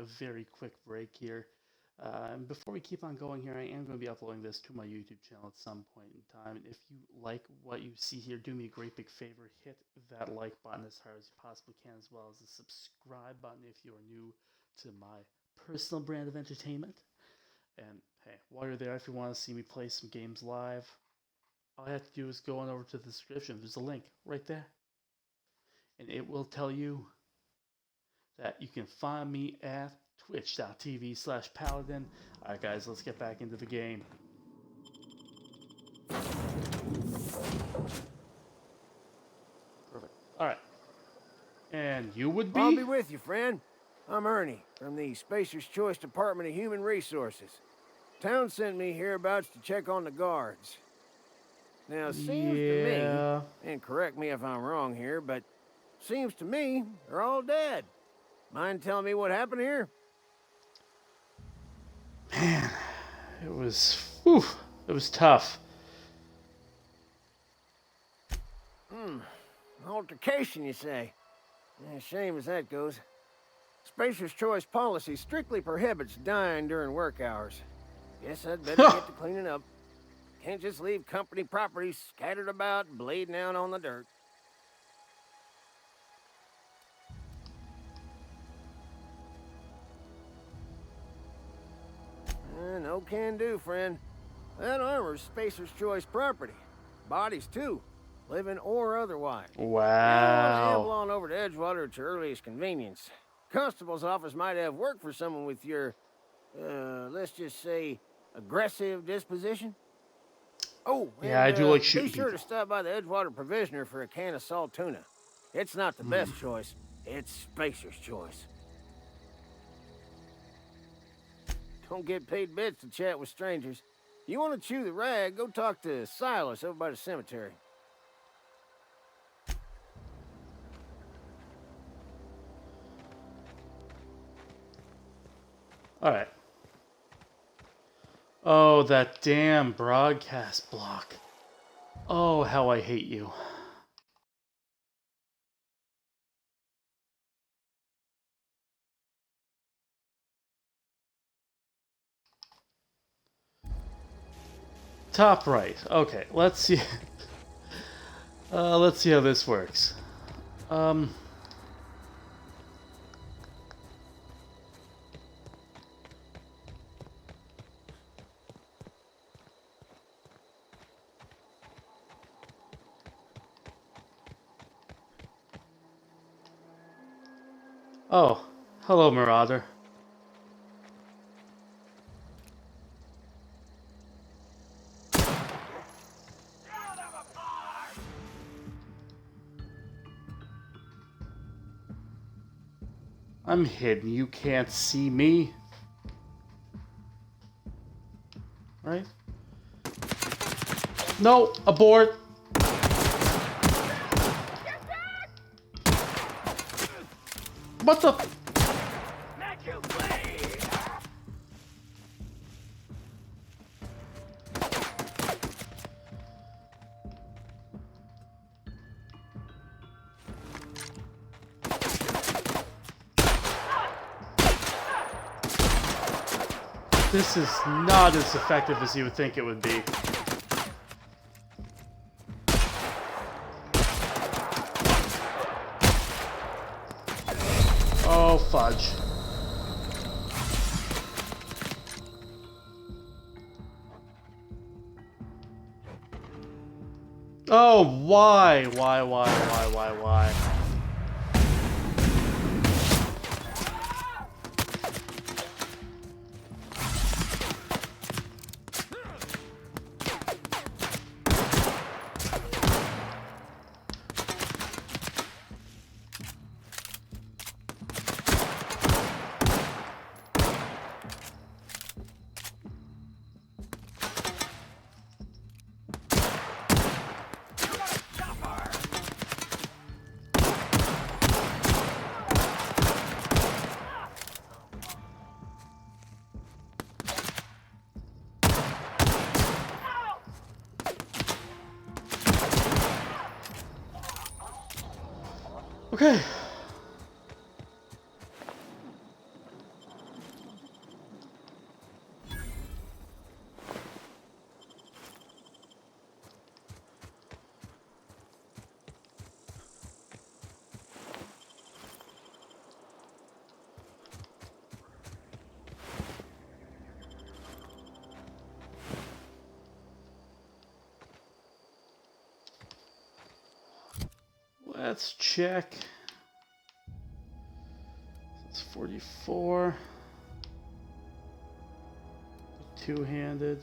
a very quick break here. And before we keep on going here, I am going to be uploading this to my YouTube channel at some point in time. And if you like what you see here, do me a great big favor. Hit that like button as hard as you possibly can, as well as the subscribe button if you are new to my personal brand of entertainment. And hey, while you're there, if you want to see me play some games live, all you have to do is go on over to the description. There's a link right there. And it will tell you that you can find me at twitch.tv/Pa1adan. Alright guys, let's get back into the game. Perfect. Alright. And you would be? I'll be with you, friend. I'm Ernie, from the Spacer's Choice Department of Human Resources. Town sent me hereabouts to check on the guards. Now, it seems to me, and correct me if I'm wrong here, but seems to me they're all dead. Mind telling me what happened here? Man, it was tough. Altercation, you say? Yeah, shame as that goes. Spacer's Choice policy strictly prohibits dying during work hours. Guess I'd better get to cleaning up. Can't just leave company property scattered about, bleeding out on the dirt. No can do, friend. That armor's Spacer's Choice property. Bodies, too. Living or otherwise. Wow. Amble on over to Edgewater at your earliest convenience. Constable's office might have work for someone with your, let's just say, aggressive disposition. Oh, yeah, I do like shooting be sure people. to stop by the Edgewater Provisioner for a can of salt tuna. It's not the best choice. It's Spacer's Choice. Don't get paid bits to chat with strangers. You want to chew the rag, go talk to Silas over by the cemetery. Alright. Oh, that damn broadcast block. Oh, how I hate you. Top right. Okay, let's see. Let's see how this works. Oh, hello, Marauder. I'm hidden. You can't see me. Right? No, abort. What the? This is not as effective as you would think it would be. Oh, fudge. Oh, why? Why? Okay. let's check. It's 44. Two-handed.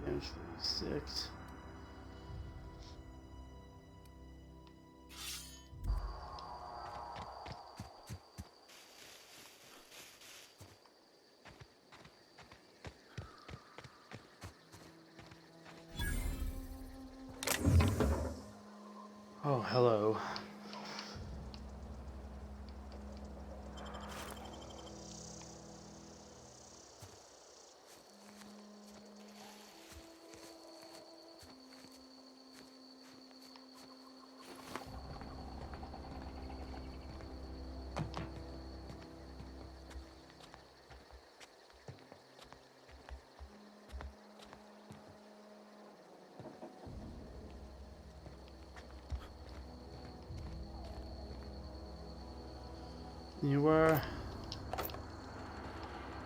Damage 50, damage 36. Oh, hello.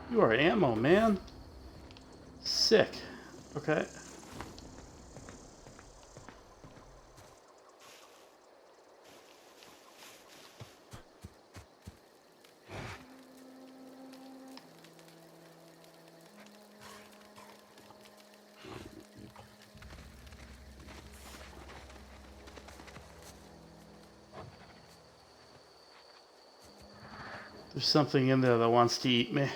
You are ammo, man. Sick. Okay. There's something in there that wants to eat me.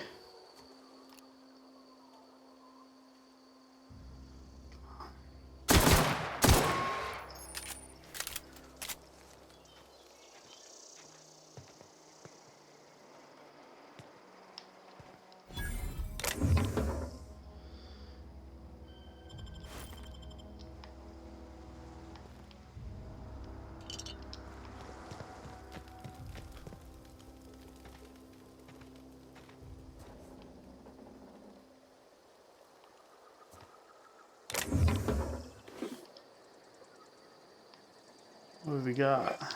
What have we got?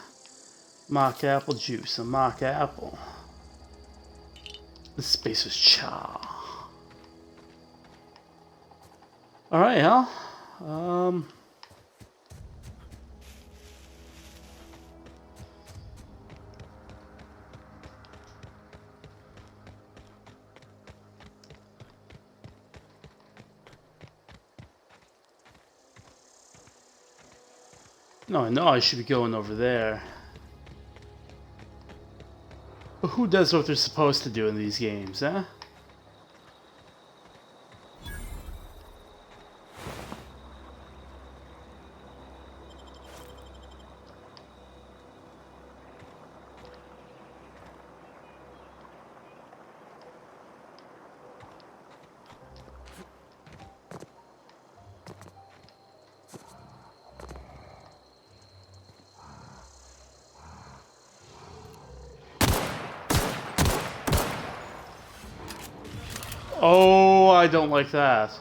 Mock apple juice, a mock apple. This space is cha. Alright, Hal. No, I know I should be going over there. But who does what they're supposed to do in these games, huh? Oh, I don't like that.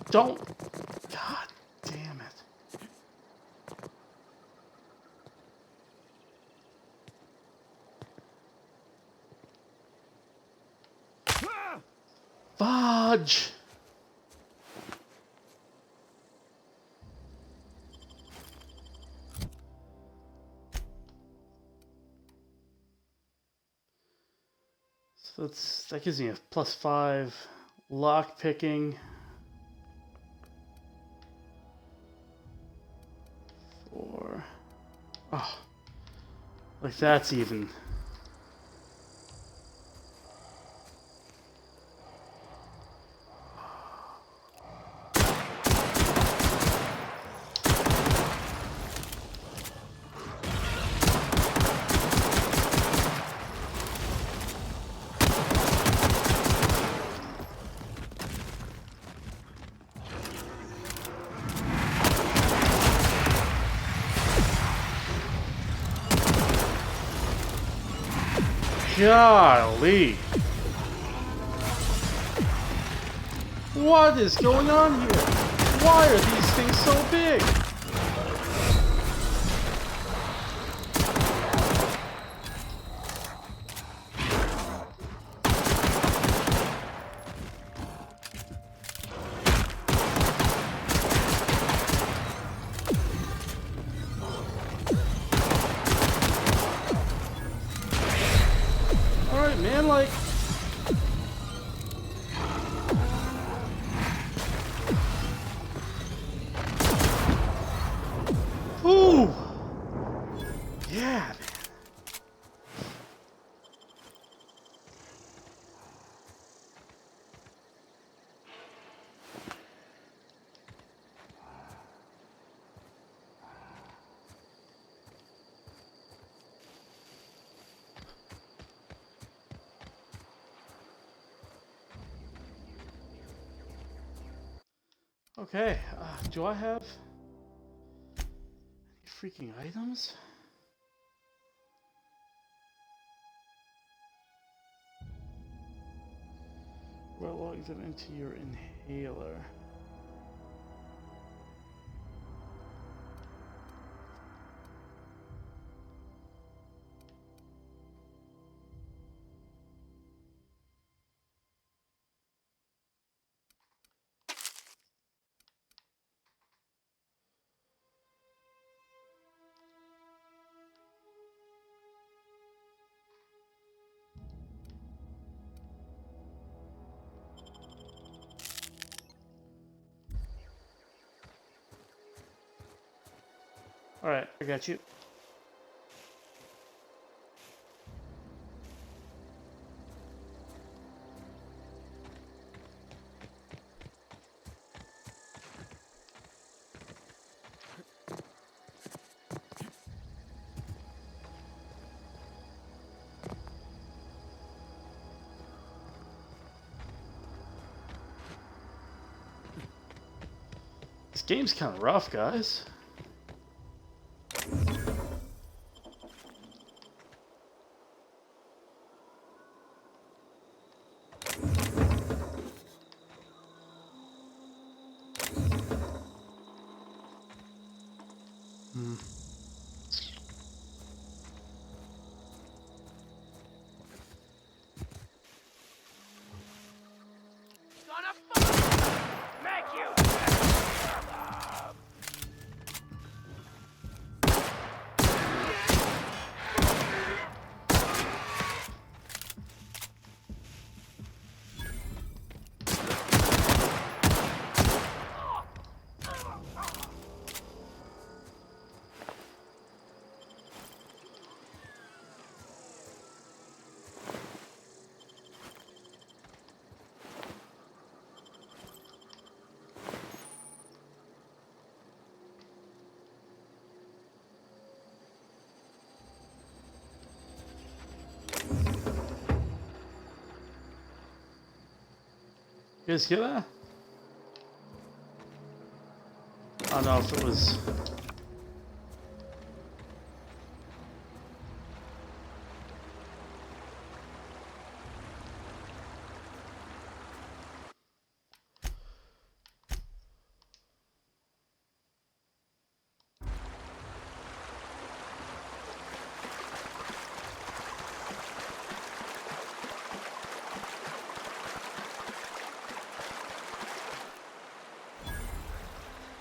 Don't. God damn it. Fudge. So that gives me a +5 lock picking. 4. Oh, like that's even. Golly. What is going on here? Why are these things so big? Alright, man, like... Ooh! Yeah, man. Okay, do I have any freaking items? Well, log them into your inhaler. Alright, I got you. This game's kind of rough, guys. You guys hear that? I don't know if it was...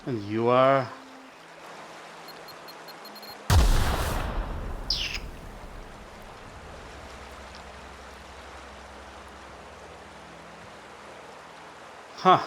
And you are... Huh.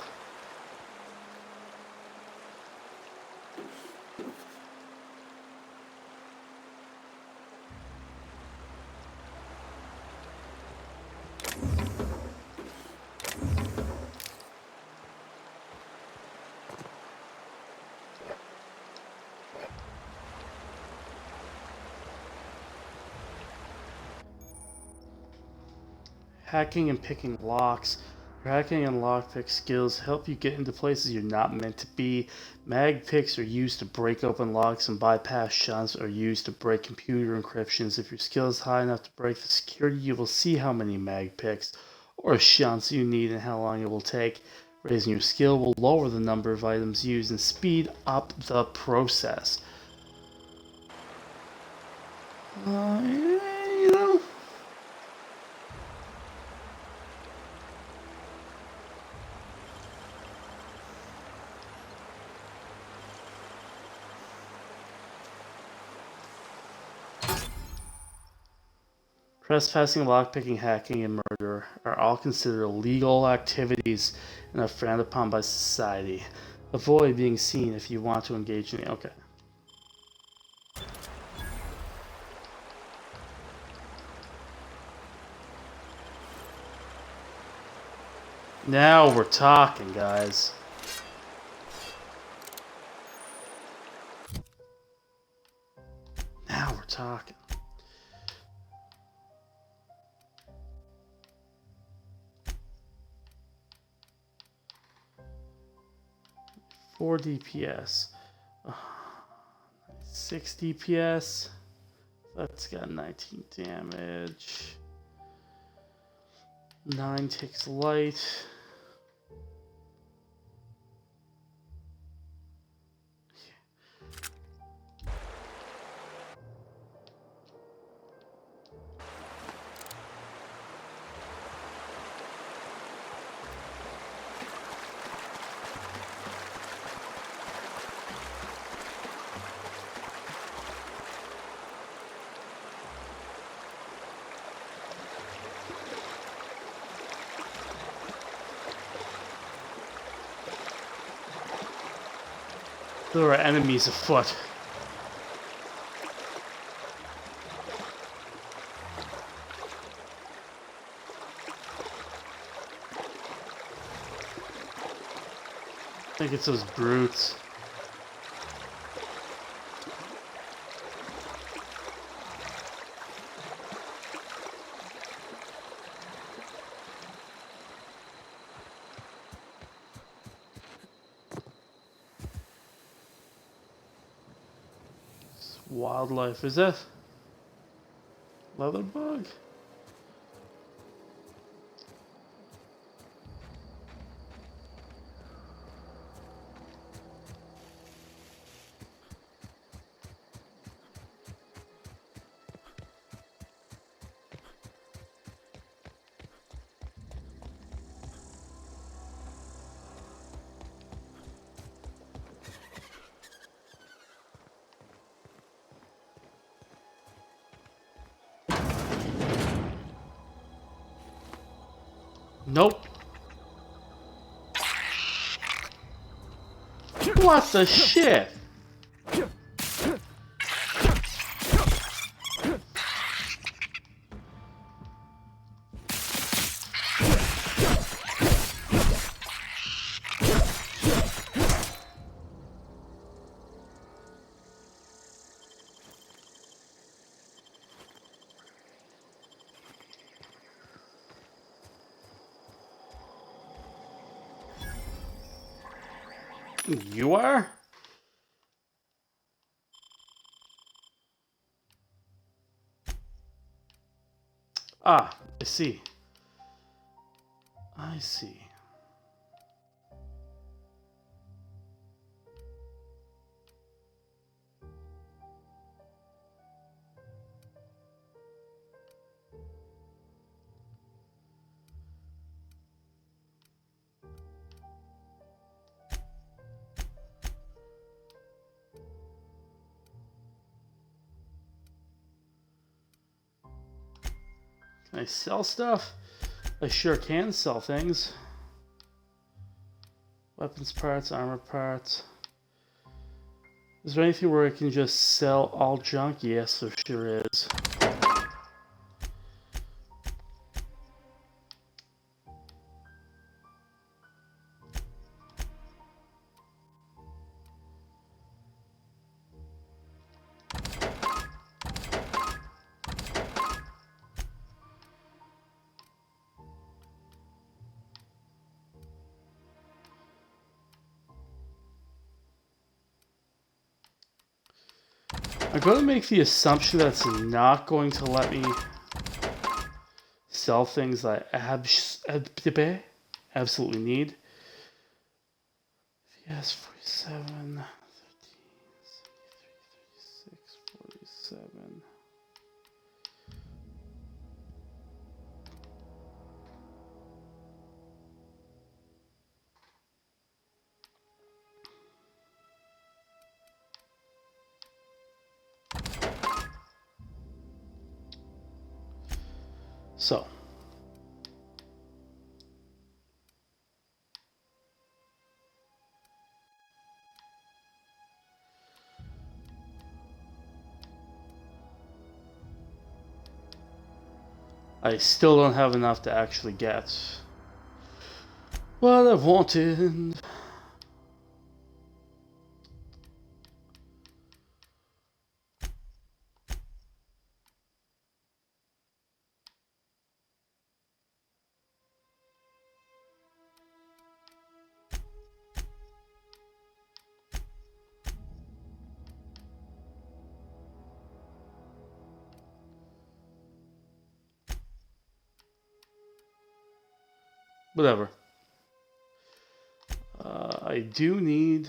Hacking and picking locks. Cracking and lockpick skills help you get into places you're not meant to be. Mag picks are used to break open locks, and bypass shunts are used to break computer encryptions. If your skill is high enough to break the security, you will see how many mag picks or shunts you need and how long it will take. Raising your skill will lower the number of items used and speed up the process. You know. Trespassing, lockpicking, hacking, and murder are all considered illegal activities and are frowned upon by society. Avoid being seen if you want to engage in it. Okay. Now we're talking, guys. Now we're talking. Four DPS. 6 DPS. That's got 19 damage. 9 takes light. There are enemies afoot. I think it's those brutes. Wildlife, is that leather bug? Nope. What the shit? You are? Ah, I see. I see. Can I sell stuff? I sure can sell things. Weapons parts, armor parts. Is there anything where I can just sell all junk? Yes, there sure is. I'm going to make the assumption that it's not going to let me sell things that I absolutely need. Yes, 47, 13, 73, 36, 47. So, I still don't have enough to actually get what I wanted. Whatever. I do need...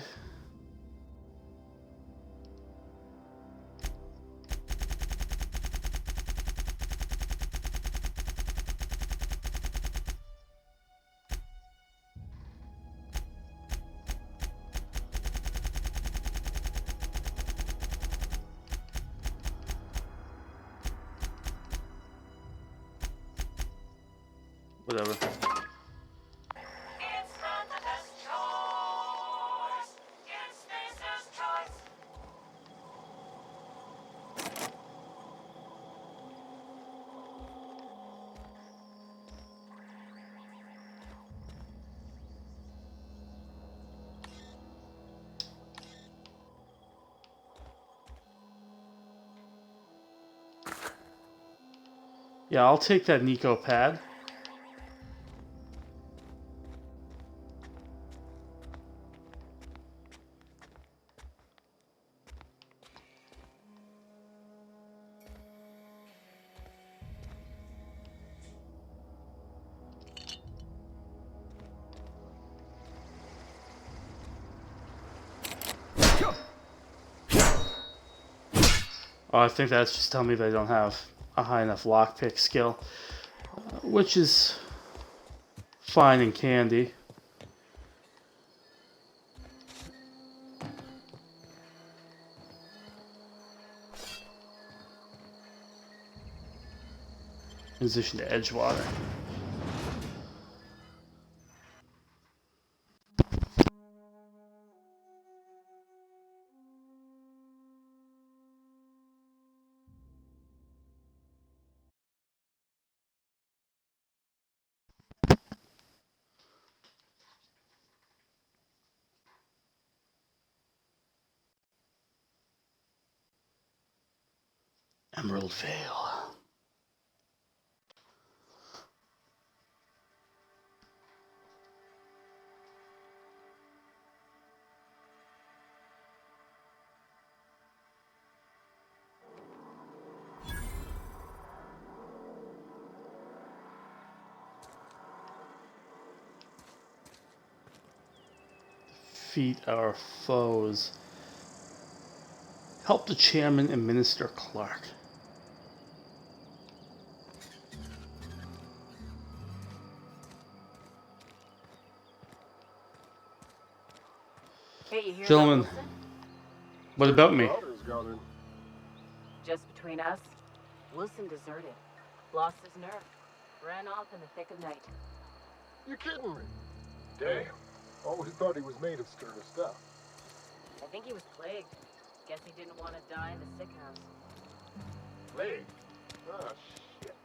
Whatever. Yeah, I'll take that Nico pad. Oh, I think that's just telling me they don't have a high enough lockpick skill, which is fine and candy. Transition to Edgewater. Emerald Vale. Defeat our foes. Help the chairman and Minister Clark. Hey, you hear Gentlemen, that, Wilson? what about me? Just between us, Wilson deserted, lost his nerve, ran off in the thick of night. You're kidding me. Damn. Always thought he was made of sterner stuff. I think he was plagued. Guess he didn't want to die in the sick house. Plague? Ah, shit.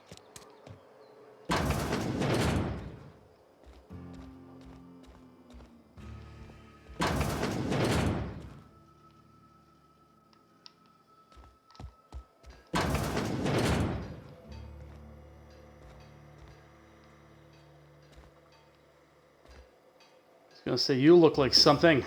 I was gonna say, you look like something.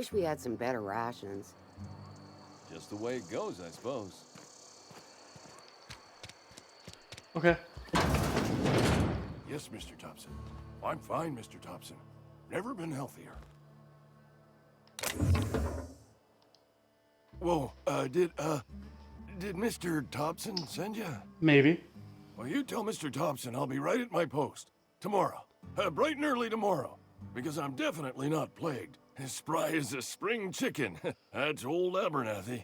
Wish we had some better rations. Just the way it goes, I suppose. Okay. Yes, Mr. Thompson. I'm fine, Mr. Thompson. Never been healthier. Whoa, did Mr. Thompson send you? Maybe. Well, you tell Mr. Thompson I'll be right at my post. Tomorrow. Bright and early tomorrow. Because I'm definitely not plagued. As spry as a spring chicken. That's old Abernathy.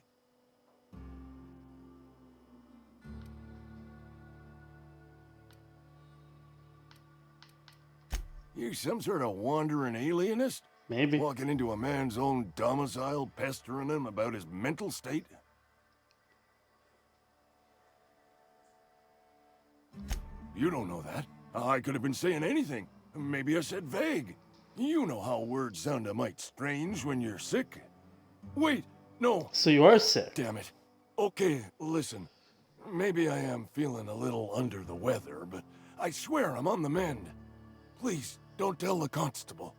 You some sort of wandering alienist? Maybe. Walking into a man's own domicile, pestering him about his mental state? You don't know that. I could have been saying anything. Maybe I said vague. You know how words sound a mite strange when you're sick. Wait, no. So you are sick. Damn it. Okay, listen. Maybe I am feeling a little under the weather, but I swear I'm on the mend. Please, don't tell the constable.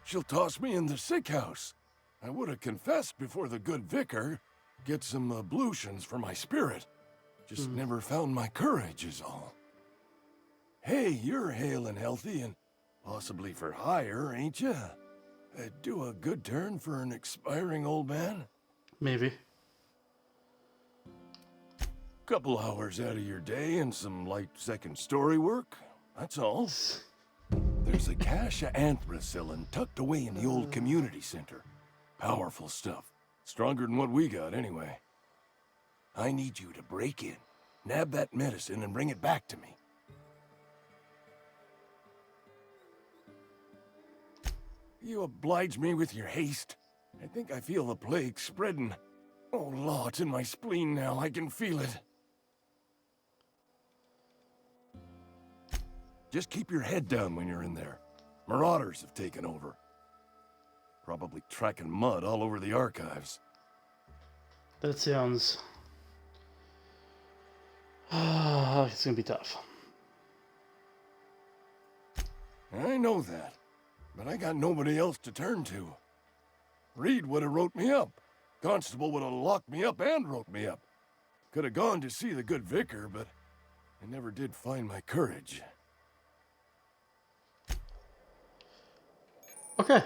She'll toss me in the sick house. I would have confessed before the good vicar. Get some ablutions for my spirit. Just never found my courage is all. Hey, you're hale and healthy and possibly for hire, ain't ya? Do a good turn for an expiring old man? Maybe. Couple hours out of your day and some light second story work. That's all. There's a cache of anthracillin tucked away in the old community center. Powerful stuff. Stronger than what we got, anyway. I need you to break in, nab that medicine, and bring it back to me. You oblige me with your haste. I think I feel the plague spreading. Oh, Law, it's in my spleen now. I can feel it. Just keep your head down when you're in there. Marauders have taken over. Probably tracking mud all over the archives. That sounds... it's gonna be tough. I know that, but I got nobody else to turn to. Reed would have wrote me up. Constable would have locked me up and wrote me up. Could have gone to see the good vicar, but I never did find my courage. Okay.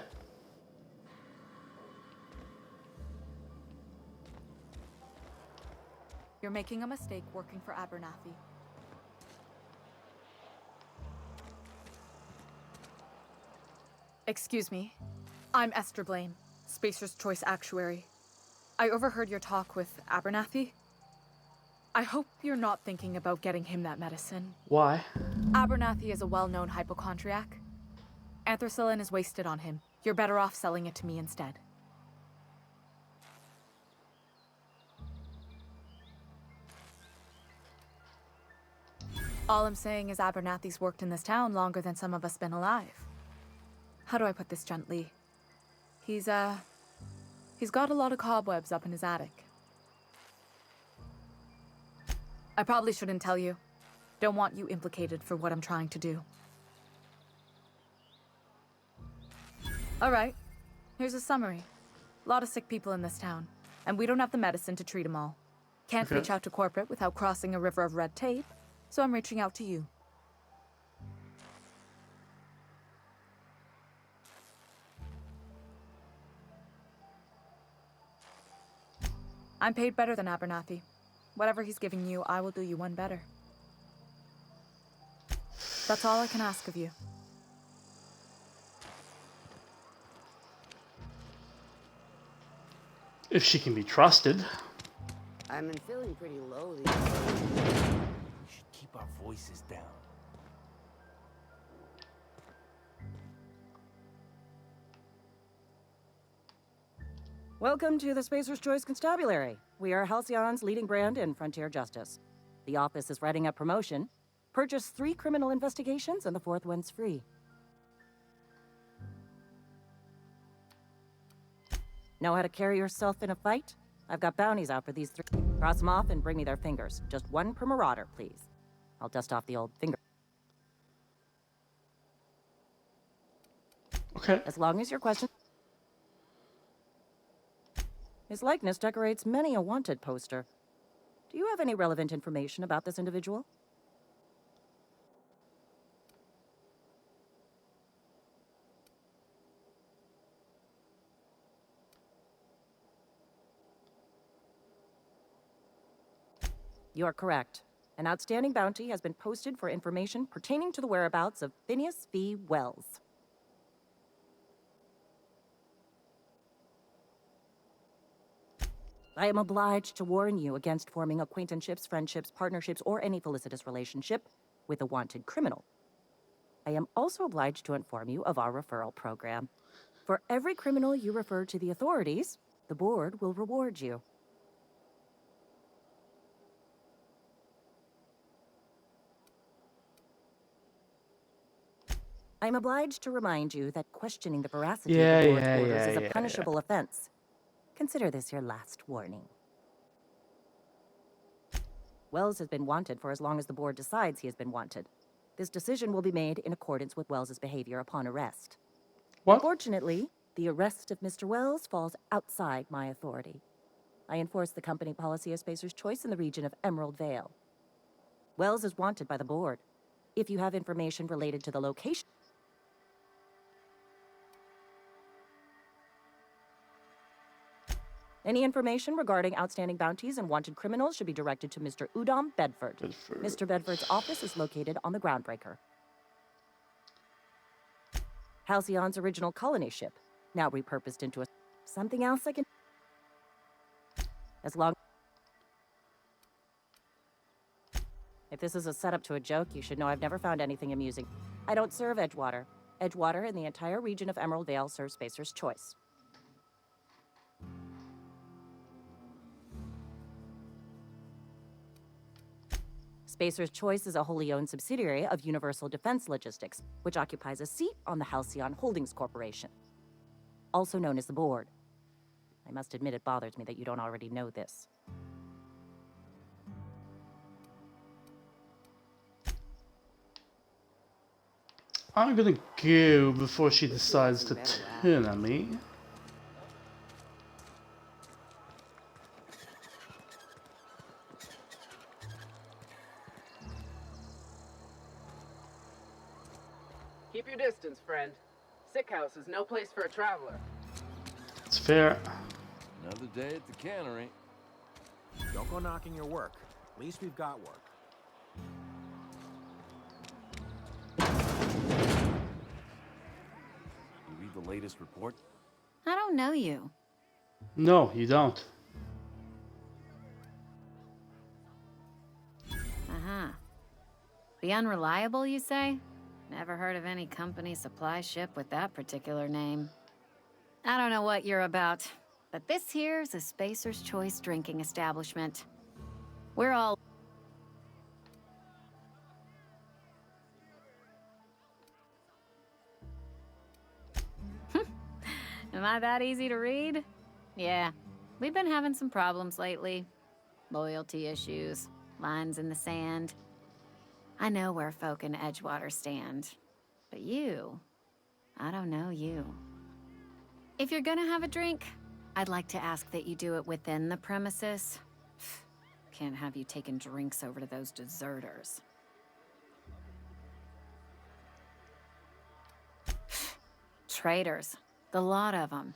You're making a mistake working for Abernathy. Excuse me. I'm Esther Blaine, Spacer's Choice Actuary. I overheard your talk with Abernathy. I hope you're not thinking about getting him that medicine. Why? Abernathy is a well-known hypochondriac. Anthracillin is wasted on him. You're better off selling it to me instead. All I'm saying is Abernathy's worked in this town longer than some of us been alive. How do I put this gently? He's got a lot of cobwebs up in his attic. I probably shouldn't tell you. Don't want you implicated for what I'm trying to do. All right, here's a summary. A lot of sick people in this town, and we don't have the medicine to treat them all. Can't reach out to corporate without crossing a river of red tape, so I'm reaching out to you. I'm paid better than Abernathy. Whatever he's giving you, I will do you one better. That's all I can ask of you. If she can be trusted. I've been feeling pretty low these days. We should keep our voices down. Welcome to the Spacer's Choice Constabulary. We are Halcyon's leading brand in frontier justice. The office is writing up promotion. Purchase 3 criminal investigations and the 4th one's free. Know how to carry yourself in a fight? I've got bounties out for these 3. Cross them off and bring me their fingers. Just 1 per marauder, please. I'll dust off the old finger. Okay. As long as your question... His likeness decorates many a wanted poster. Do you have any relevant information about this individual? You are correct. An outstanding bounty has been posted for information pertaining to the whereabouts of Phineas V. Wells. I am obliged to warn you against forming acquaintanceships, friendships, partnerships, or any felicitous relationship with a wanted criminal. I am also obliged to inform you of our referral program. For every criminal you refer to the authorities, the board will reward you. I am obliged to remind you that questioning the veracity of the board's orders is a punishable offense. Consider this your last warning. Wells has been wanted for as long as the board decides he has been wanted. This decision will be made in accordance with Wells's behavior upon arrest. What? Unfortunately, the arrest of Mr. Wells falls outside my authority. I enforce the company policy of Spacer's Choice in the region of Emerald Vale. Wells is wanted by the board. If you have information related to the location... Any information regarding outstanding bounties and wanted criminals should be directed to Mr. Udom Bedford. Mr. Bedford's office is located on the Groundbreaker. Halcyon's original colony ship, now repurposed into a... Something else I can... As long... If this is a setup to a joke, you should know I've never found anything amusing. I don't serve Edgewater. Edgewater and the entire region of Emerald Vale serves Spacer's Choice. Spacer's Choice is a wholly owned subsidiary of Universal Defense Logistics, which occupies a seat on the Halcyon Holdings Corporation, also known as the Board. I must admit it bothers me that you don't already know this. I'm gonna go before she decides to turn on me. Keep your distance, friend. Sick house is no place for a traveler. It's fair. Another day at the cannery. Don't go knocking your work. At least we've got work. You read the latest report? I don't know you. No, you don't. Uh-huh. The Unreliable, you say? Never heard of any company supply ship with that particular name. I don't know what you're about, but this here's a Spacer's Choice drinking establishment. We're all... Am I that easy to read? Yeah, we've been having some problems lately. Loyalty issues, lines in the sand. I know where folk in Edgewater stand. But you, I don't know you. If you're gonna have a drink, I'd like to ask that you do it within the premises. Can't have you taking drinks over to those deserters. Traitors. The lot of them.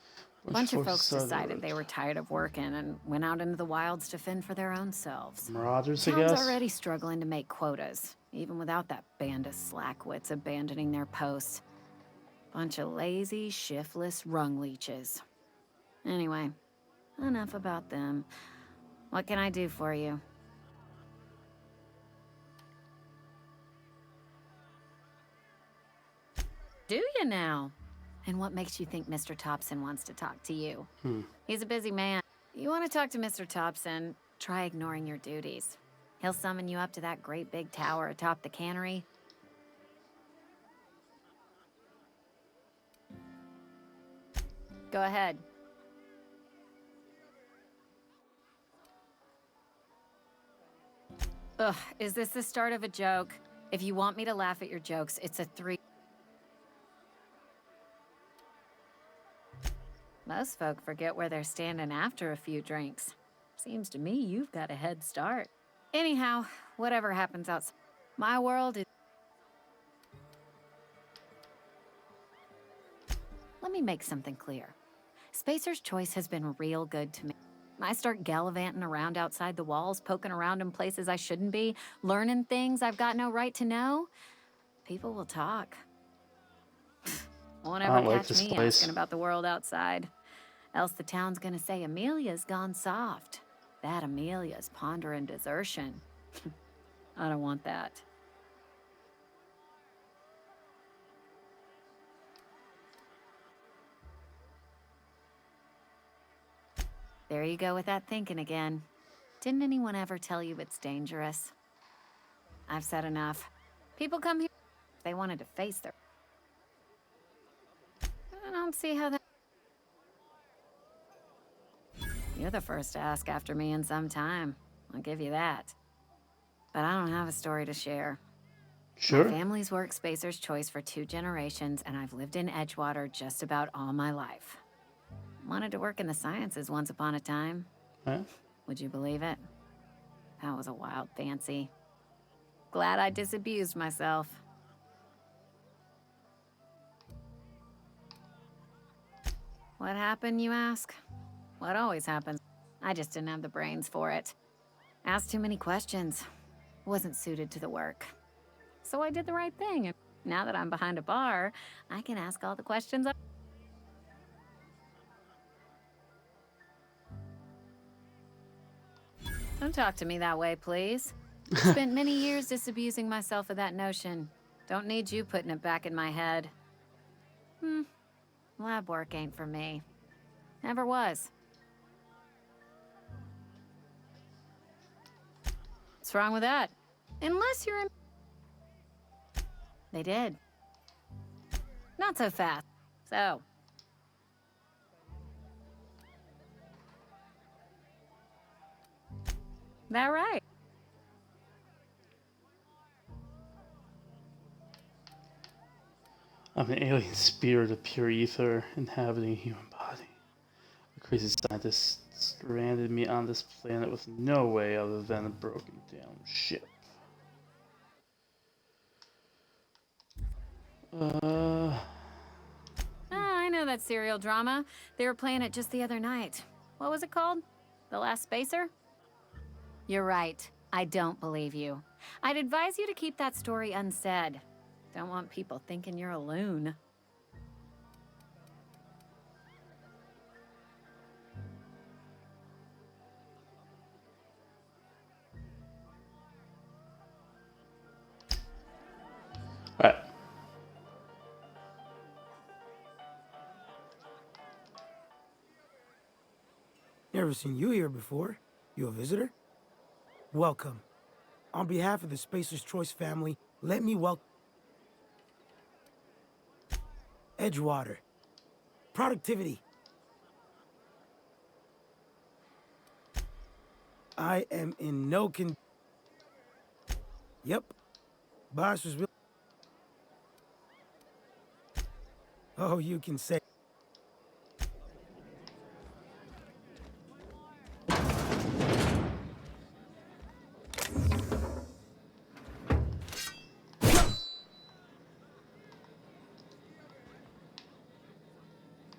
A bunch of folks decided they were tired of working and went out into the wilds to fend for their own selves. Marauders, I Town's guess. already struggling to make quotas, even without that band of slackwits abandoning their posts. Bunch of lazy, shiftless rung leeches. Anyway, enough about them. What can I do for you? Do you now? And what makes you think Mr. Thompson wants to talk to you? He's a busy man. You want to talk to Mr. Thompson, try ignoring your duties. He'll summon you up to that great big tower atop the cannery. Go ahead. Ugh, is this the start of a joke? If you want me to laugh at your jokes, it's a 3. Most folk forget where they're standing after a few drinks. Seems to me you've got a head start. Anyhow, whatever happens outside, my world is... Let me make something clear. Spacer's Choice has been real good to me. I start gallivanting around outside the walls, poking around in places I shouldn't be, learning things I've got no right to know. People will talk. Won't I ever don't like catch this me place. asking about the world outside. Else the town's gonna say Amelia's gone soft. That Amelia's pondering desertion. I don't want that. There you go with that thinking again. Didn't anyone ever tell you it's dangerous? I've said enough. People come here if they wanted to face their... I don't see how that... You're the first to ask after me in some time. I'll give you that. But I don't have a story to share. Sure. My family's worked Spacer's Choice for 2 generations, and I've lived in Edgewater just about all my life. Wanted to work in the sciences once upon a time. Huh? Would you believe it? That was a wild fancy. Glad I disabused myself. What happened, you ask? What always happens. I just didn't have the brains for it. Asked too many questions. Wasn't suited to the work. So I did the right thing, and now that I'm behind a bar, I can ask all the questions I... Don't talk to me that way, please. Spent many years disabusing myself of that notion. Don't need you putting it back in my head. Lab work ain't for me. Never was. What's wrong with that? Unless you're in... They did. Not so fast. So... That right? I'm an alien spirit of pure ether inhabiting a human body. A crazy scientist stranded me on this planet with no way other than a broken down ship. I know that serial drama. They were playing it just the other night. What was it called? The Last Spacer? You're right. I don't believe you. I'd advise you to keep that story unsaid. Don't want people thinking you're a loon. Alright. Never seen you here before. You a visitor? Welcome. On behalf of the Spacer's Choice family, let me welcome Edgewater. Productivity. I am in no con... Yep. Boss was real... Oh, you can say...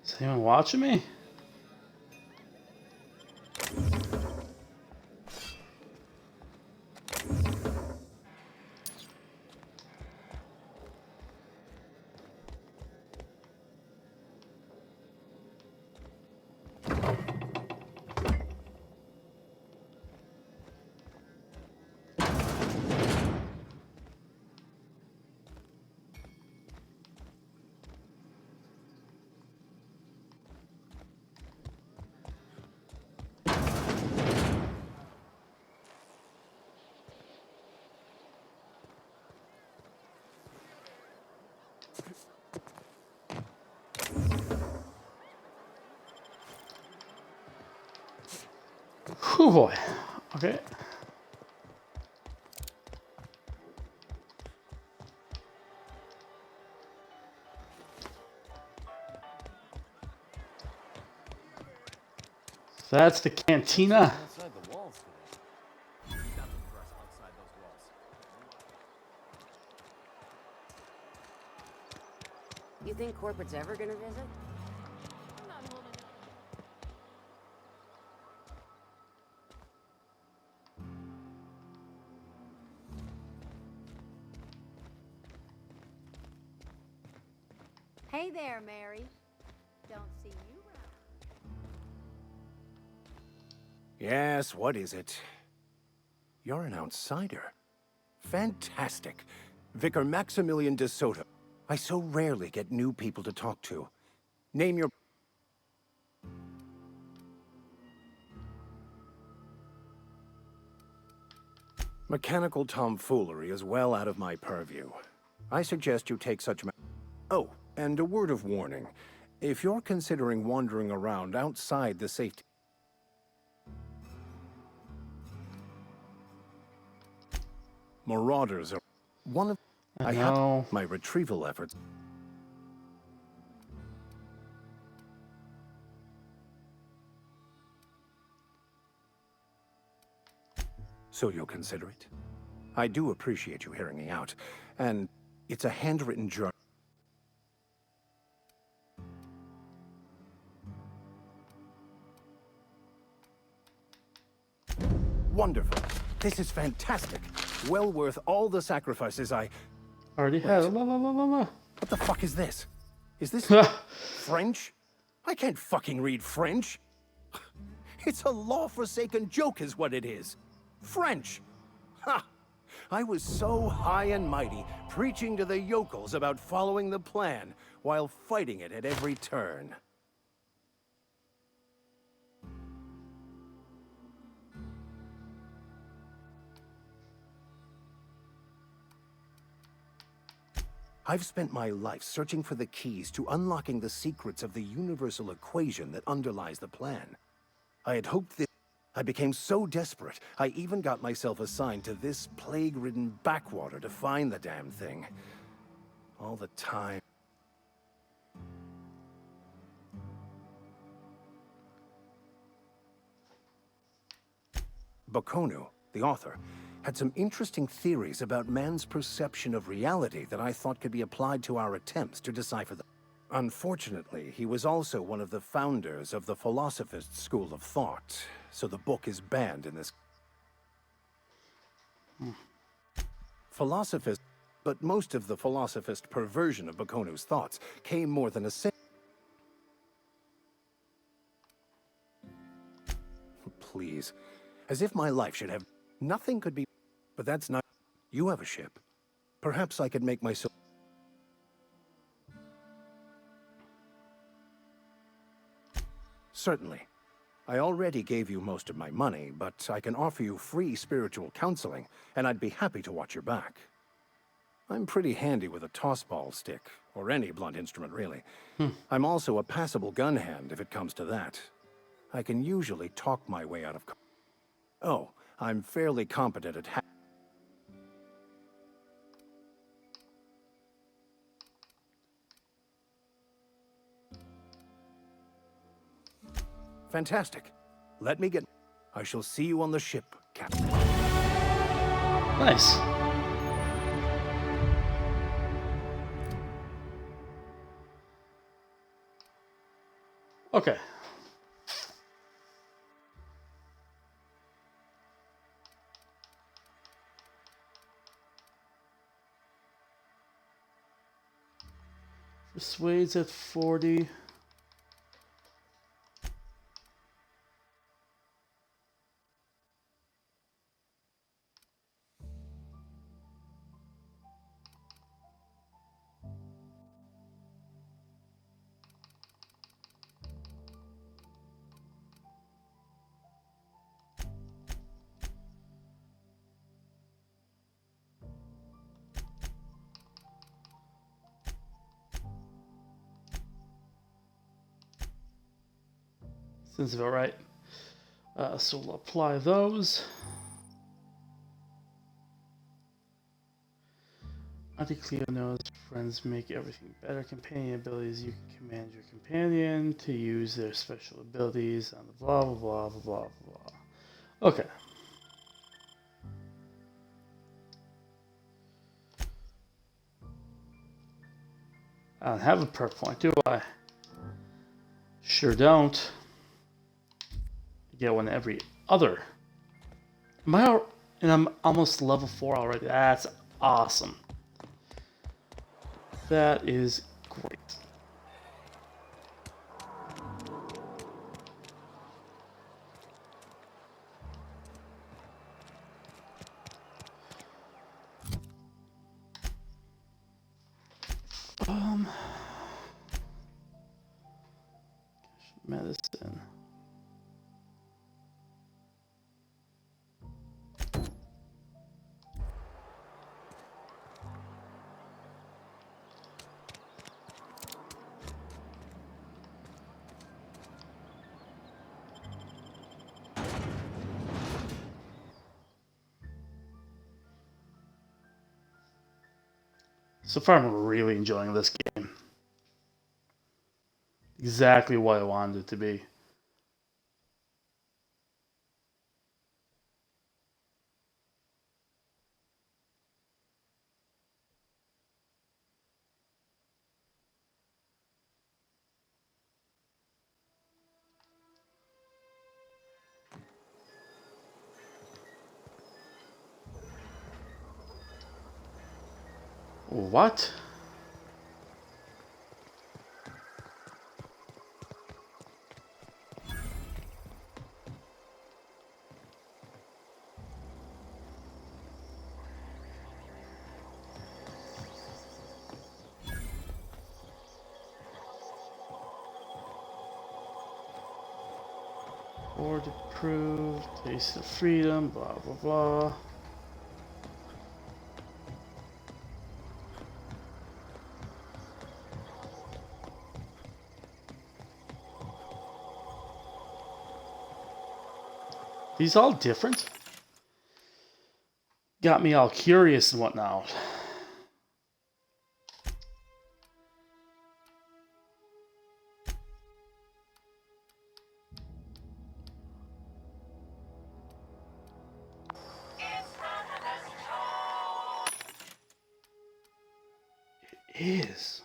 Is anyone watching me? Oh boy. Okay. That's the cantina. Outside the walls today. Nothing for us outside those walls. You think corporate's ever gonna visit? Hey there, Mary. Don't see you around. Yes, what is it? You're an outsider. Fantastic. Vicar Maximilian de Soto. I so rarely get new people to talk to. Name your... Mechanical tomfoolery is well out of my purview. I suggest you take such... Oh, and a word of warning. If you're considering wandering around outside the safety... Marauders are one of... I have know. my retrieval efforts. So you'll consider it? I do appreciate you hearing me out, and it's a handwritten journal. Wonderful. This is fantastic. Well worth all the sacrifices I... Already had. La, la, la, la, la. What the fuck is this? Is this French? I can't fucking read French. It's a law-forsaken joke is what it is. French. Ha! I was so high and mighty, preaching to the yokels about following the plan, while fighting it at every turn. I've spent my life searching for the keys to unlocking the secrets of the universal equation that underlies the plan. I had hoped that I became so desperate, I even got myself assigned to this plague-ridden backwater to find the damn thing. All the time. Baconu, the author, had some interesting theories about man's perception of reality that I thought could be applied to our attempts to decipher them. Unfortunately, he was also one of the founders of the philosophist school of thought, so the book is banned in this. Philosophist, but most of the philosophist perversion of Baconu's thoughts came more than a century. Please, as if my life should have... Nothing could be... But that's not... You have a ship. Perhaps I could make myself... Certainly. I already gave you most of my money, but I can offer you free spiritual counseling, and I'd be happy to watch your back. I'm pretty handy with a tossball stick, or any blunt instrument, really. I'm also a passable gun hand, if it comes to that. I can usually talk my way out of... Oh, I'm fairly competent at Fantastic. Let me get... I shall see you on the ship, Captain. Nice. Okay. Persuades at 40. Seems about right. So we'll apply those. Auntie Cleo knows friends make everything better. Companion abilities, you can command your companion to use their special abilities on the blah blah blah blah blah blah. Okay. I don't have a perk point, do I? Sure don't. I get one every other. Am I and I'm almost level 4 already. That's awesome. That is great. Medicine. So far, I'm really enjoying this game. Exactly what I wanted it to be. What? Board approved, taste of freedom, blah blah blah. These all different? Got me all curious and whatnot. It is.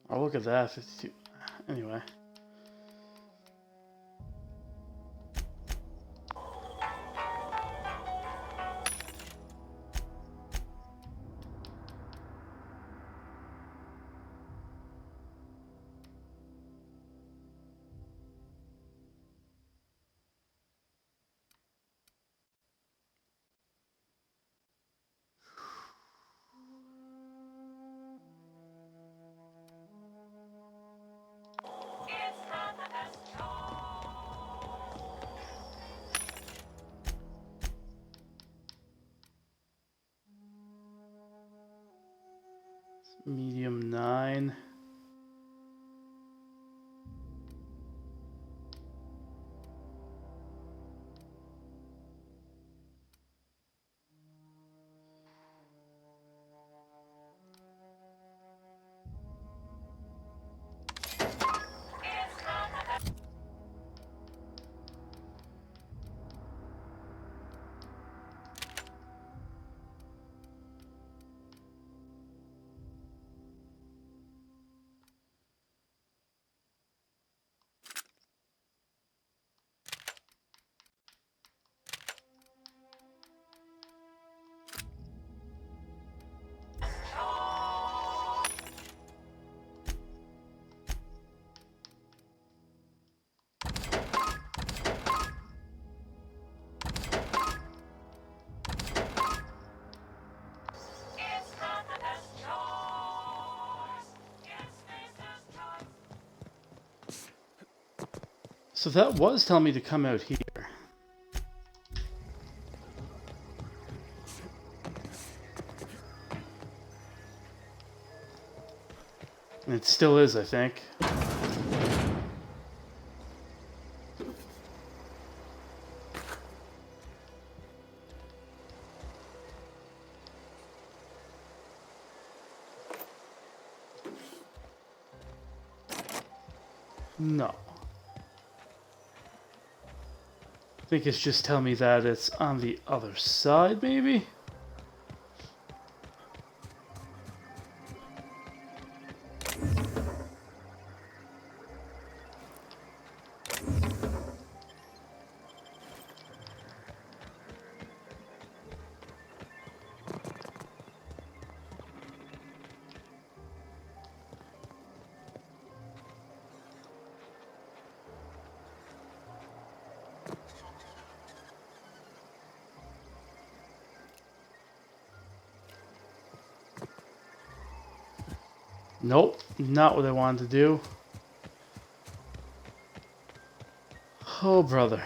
Oh, look at that, 52. Anyway. Medium 9. So that was telling me to come out here. And it still is, I think. No. I think it's just telling me that it's on the other side, maybe? Nope, not what I wanted to do. Oh, brother.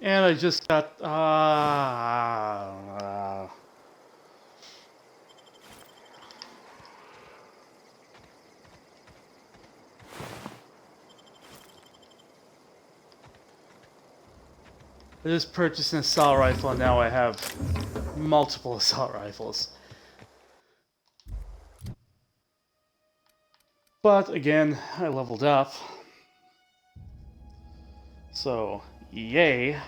And I just got I just purchased an assault rifle and now I have multiple assault rifles. But again, I leveled up. So, yay.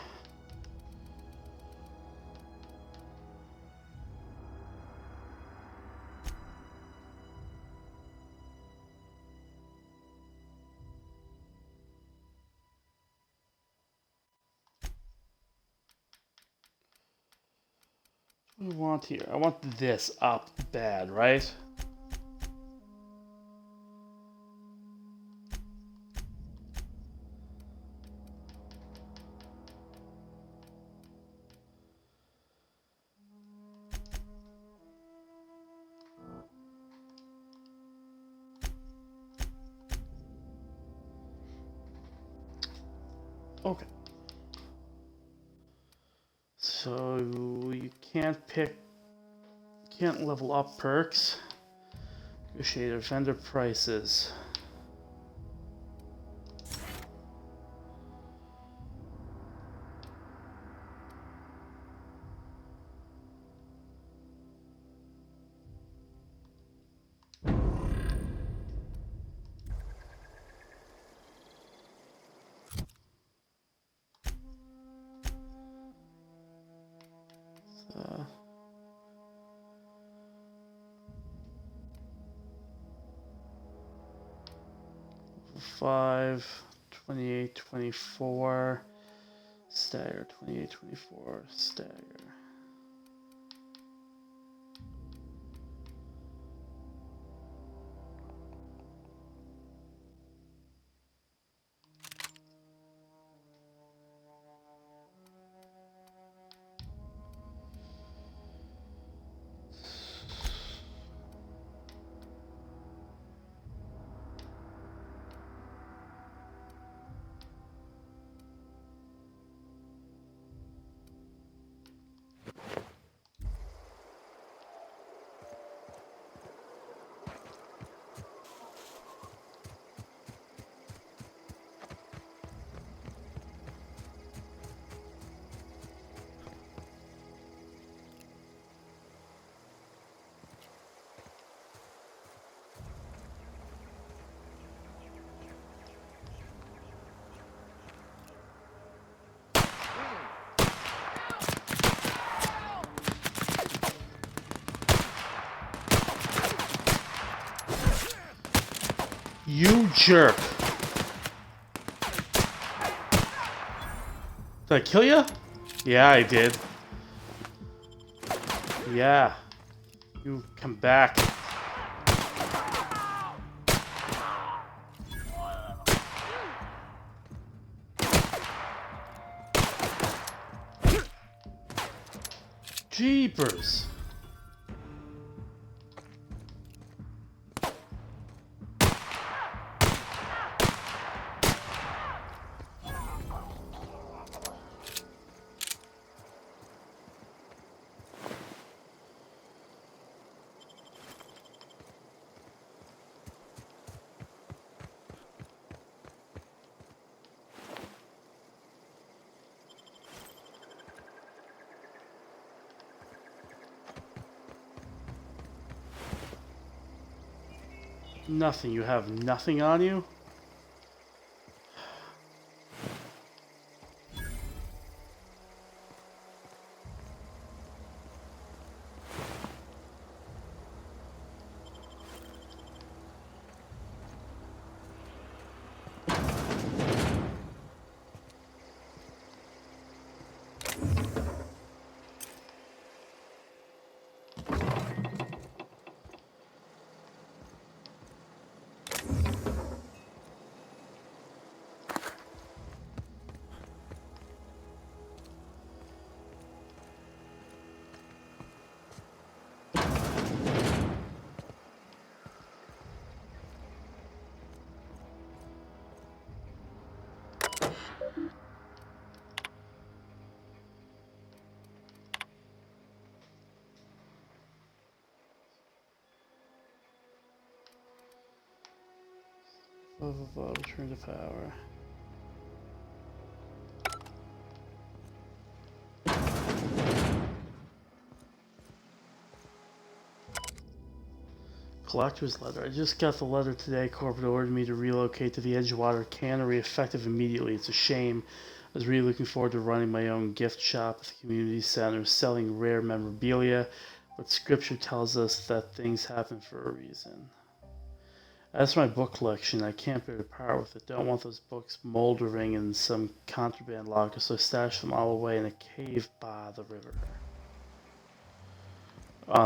What do I want here? I want this up bad, right? Okay. So you can't level up perks. Negotiate vendor prices. Uh, 5, 28, 24, stagger, 28, 24, stagger. jerk. Did I kill you? Yeah, I did. Yeah. You come back. Jeepers. Nothing. You have nothing on you? Return to power. Collector's letter. I just got the letter today. Corporate ordered me to relocate to the Edgewater Cannery effective immediately. It's a shame. I was really looking forward to running my own gift shop at the community center, selling rare memorabilia, but scripture tells us that things happen for a reason. As for my book collection, I can't bear to part with it. Don't want those books moldering in some contraband locker, so I stashed them all away in a cave by the river.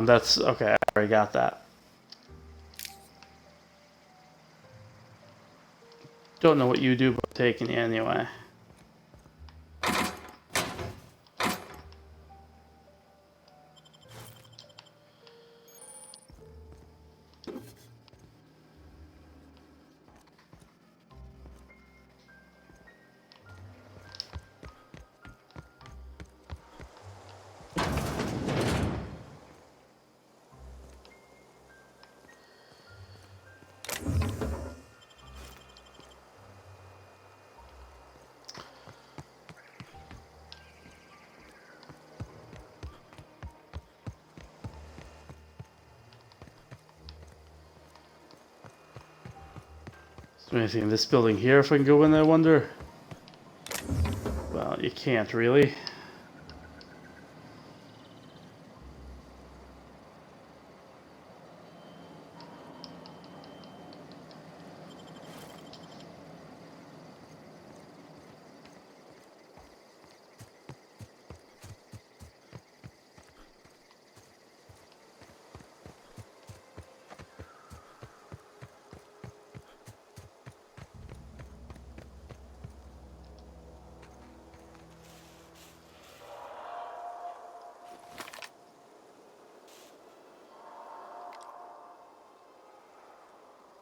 That's okay. I already got that. Don't know what you do, but I'm taking it anyway. Is there anything in this building here if I can go in, I wonder? Well, you can't really.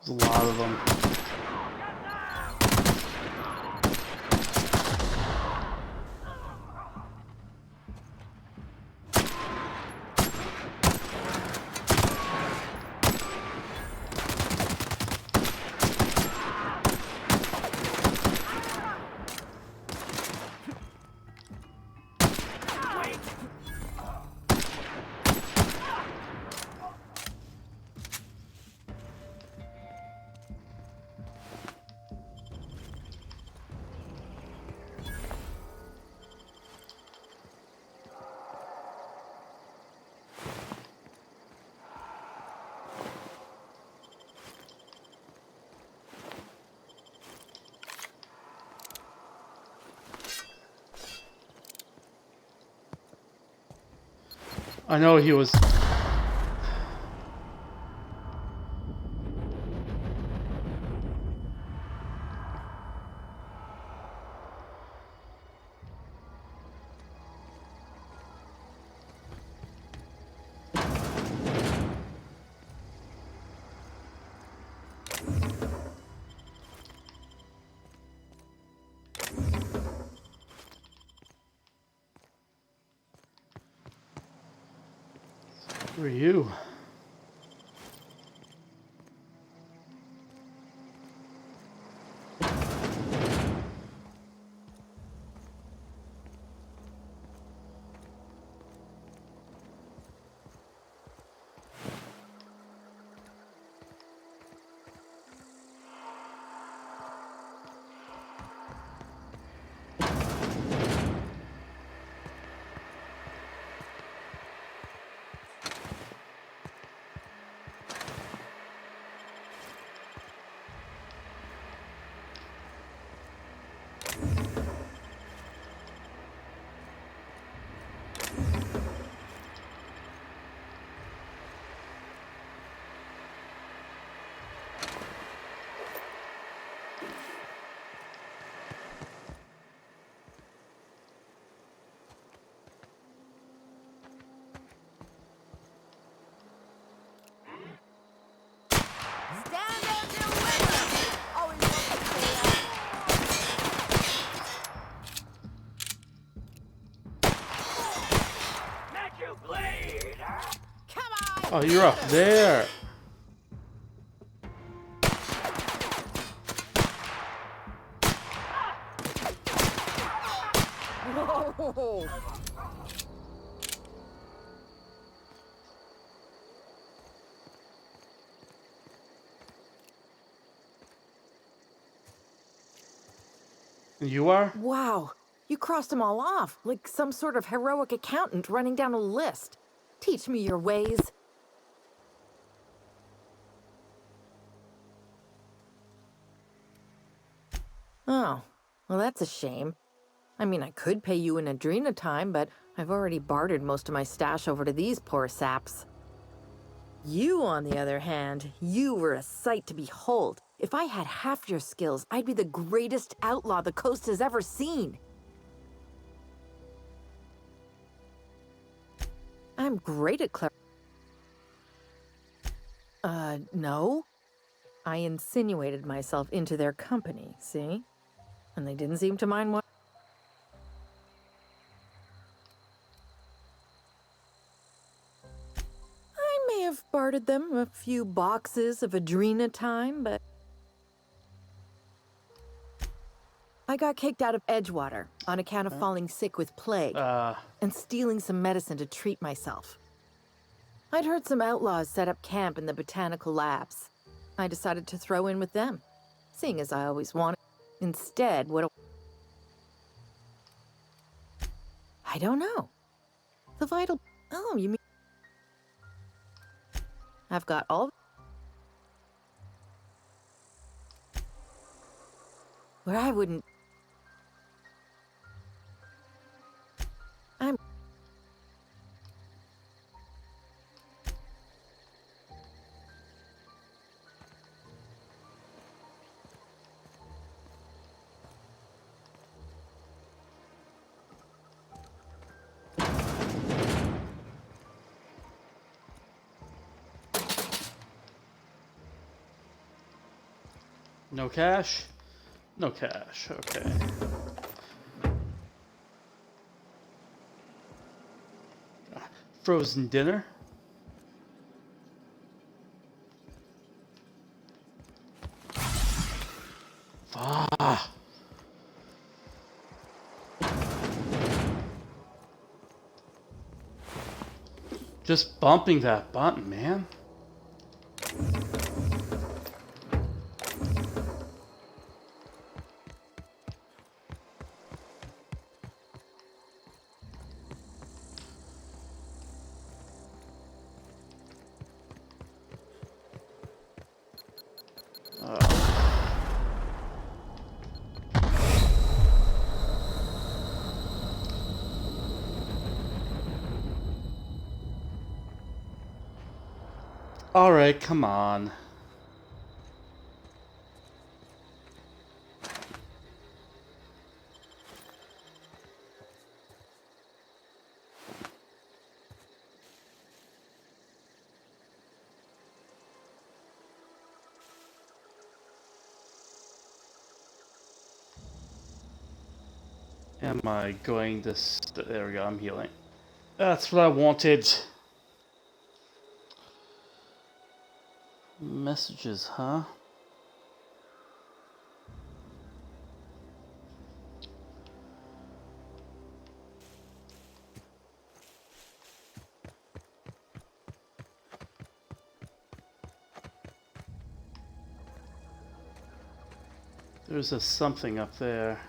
There's a lot of them. I know he was. Who are you? Oh, you're up there. Whoa! You are? Wow, you crossed them all off, like some sort of heroic accountant running down a list. Teach me your ways. Oh, well that's a shame. I mean, I could pay you in Adrena time, but I've already bartered most of my stash over to these poor saps. You, on the other hand, you were a sight to behold. If I had half your skills, I'd be the greatest outlaw the coast has ever seen. I'm great at no. I insinuated myself into their company, see? And they didn't seem to mind what... I may have bartered them a few boxes of Adrena time, but... I got kicked out of Edgewater on account of falling sick with plague and stealing some medicine to treat myself. I'd heard some outlaws set up camp in the botanical labs. I decided to throw in with them, seeing as I always wanted. Instead, I don't know. The vital... Oh, you mean... I've got all... Where I wouldn't... I'm... No cash? No cash, okay. Frozen dinner? Ah. Just bumping that button, man. Alright, come on. Am I going to... There we go, I'm healing. That's what I wanted. Messages, huh? There's a something up there.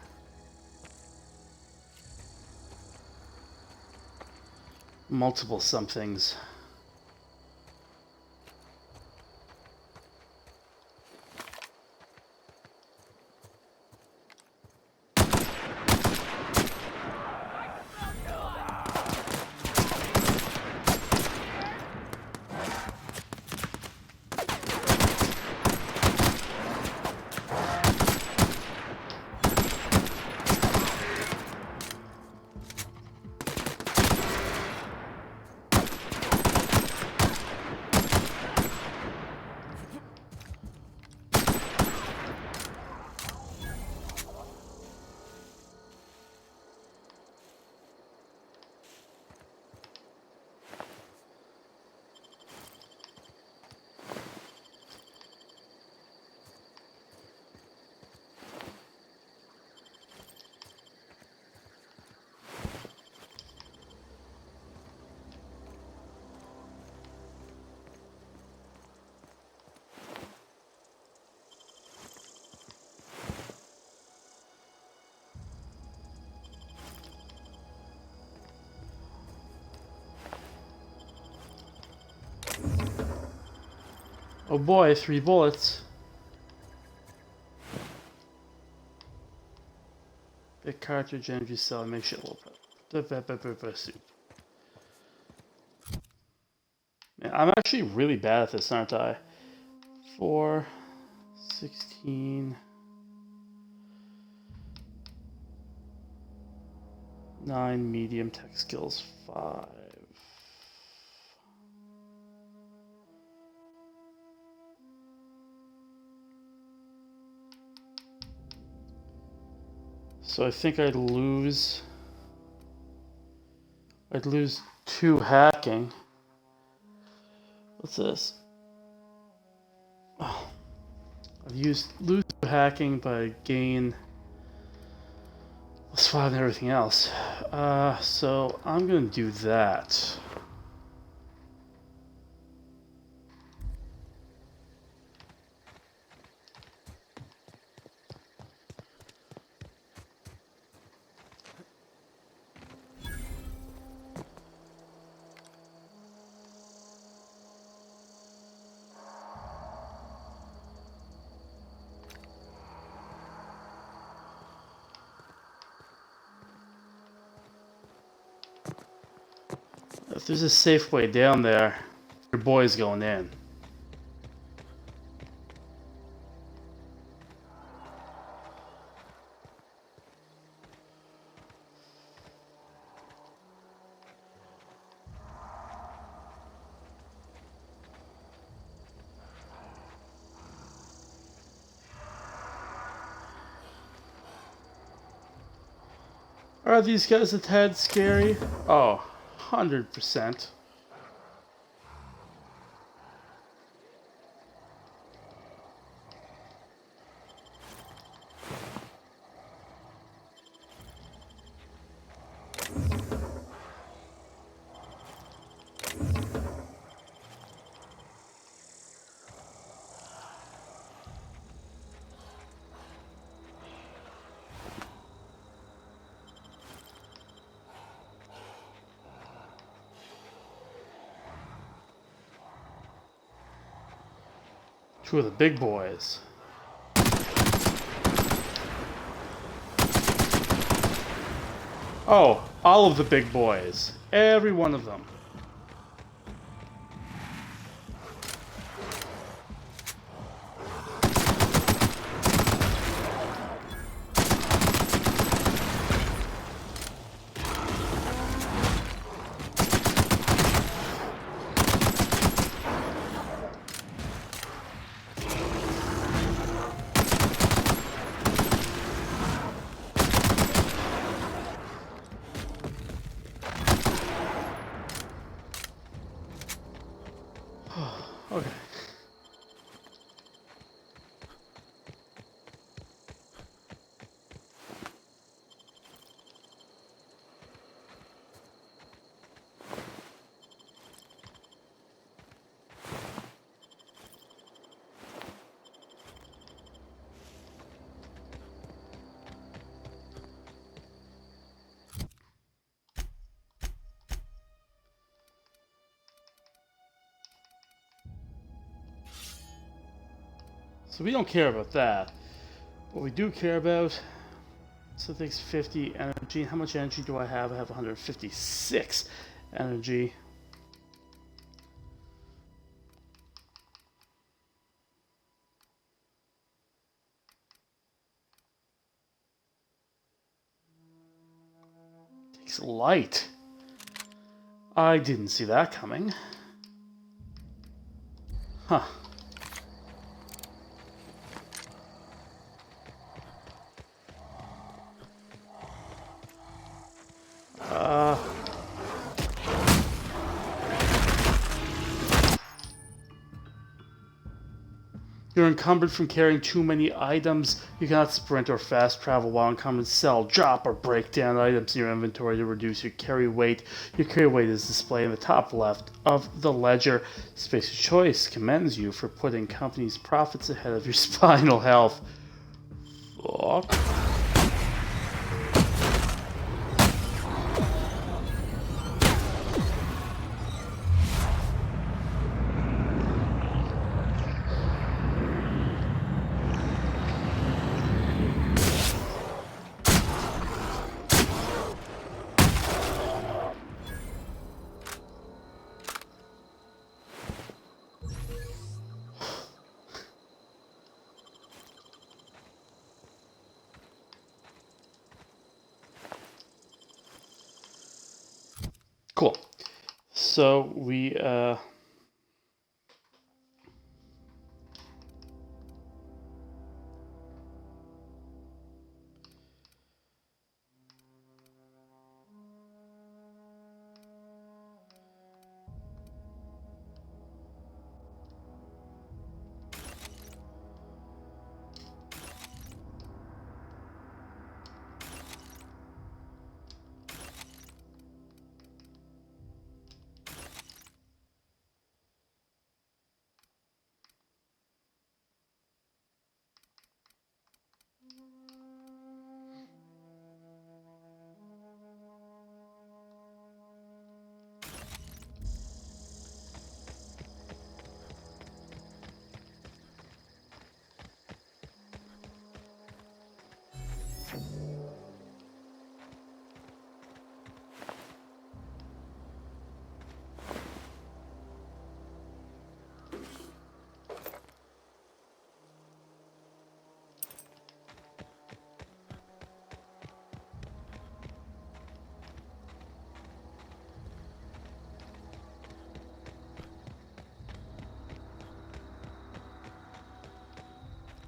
Multiple somethings. Oh boy, 3 bullets. Big cartridge, energy cell, make shit a little soup. Man, I'm actually really bad at this, aren't I? 4, 16, 9 medium, tech skills 5. So I think I'd lose 2 hacking. What's this? Oh, lose 2 hacking, but I gain +5 and everything else. So I'm gonna do that. If there's a safe way down there, your boy's going in. Are these guys a tad scary? Oh, 100%. Two of the big boys. Oh, all of the big boys. Every one of them. So we don't care about that. What we do care about, so it takes 50 energy. How much energy do I have? I have 156 energy. Takes light. I didn't see that coming. Huh. You're encumbered from carrying too many items. You cannot sprint or fast travel while encumbered. Sell, drop, or break down items in your inventory to reduce your carry weight. Your carry weight is displayed in the top left of the ledger. Spacer's Choice commends you for putting company's profits ahead of your spinal health. Fuck. Cool. So we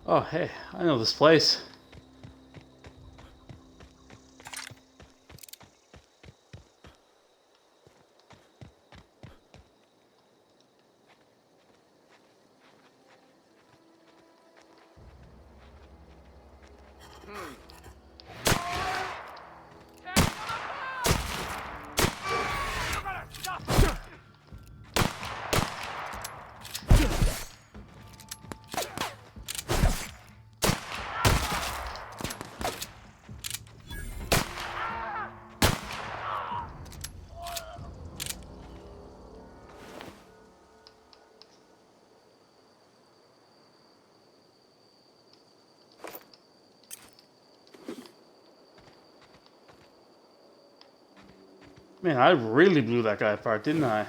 oh, hey, I know this place. Man, I really blew that guy apart, didn't I?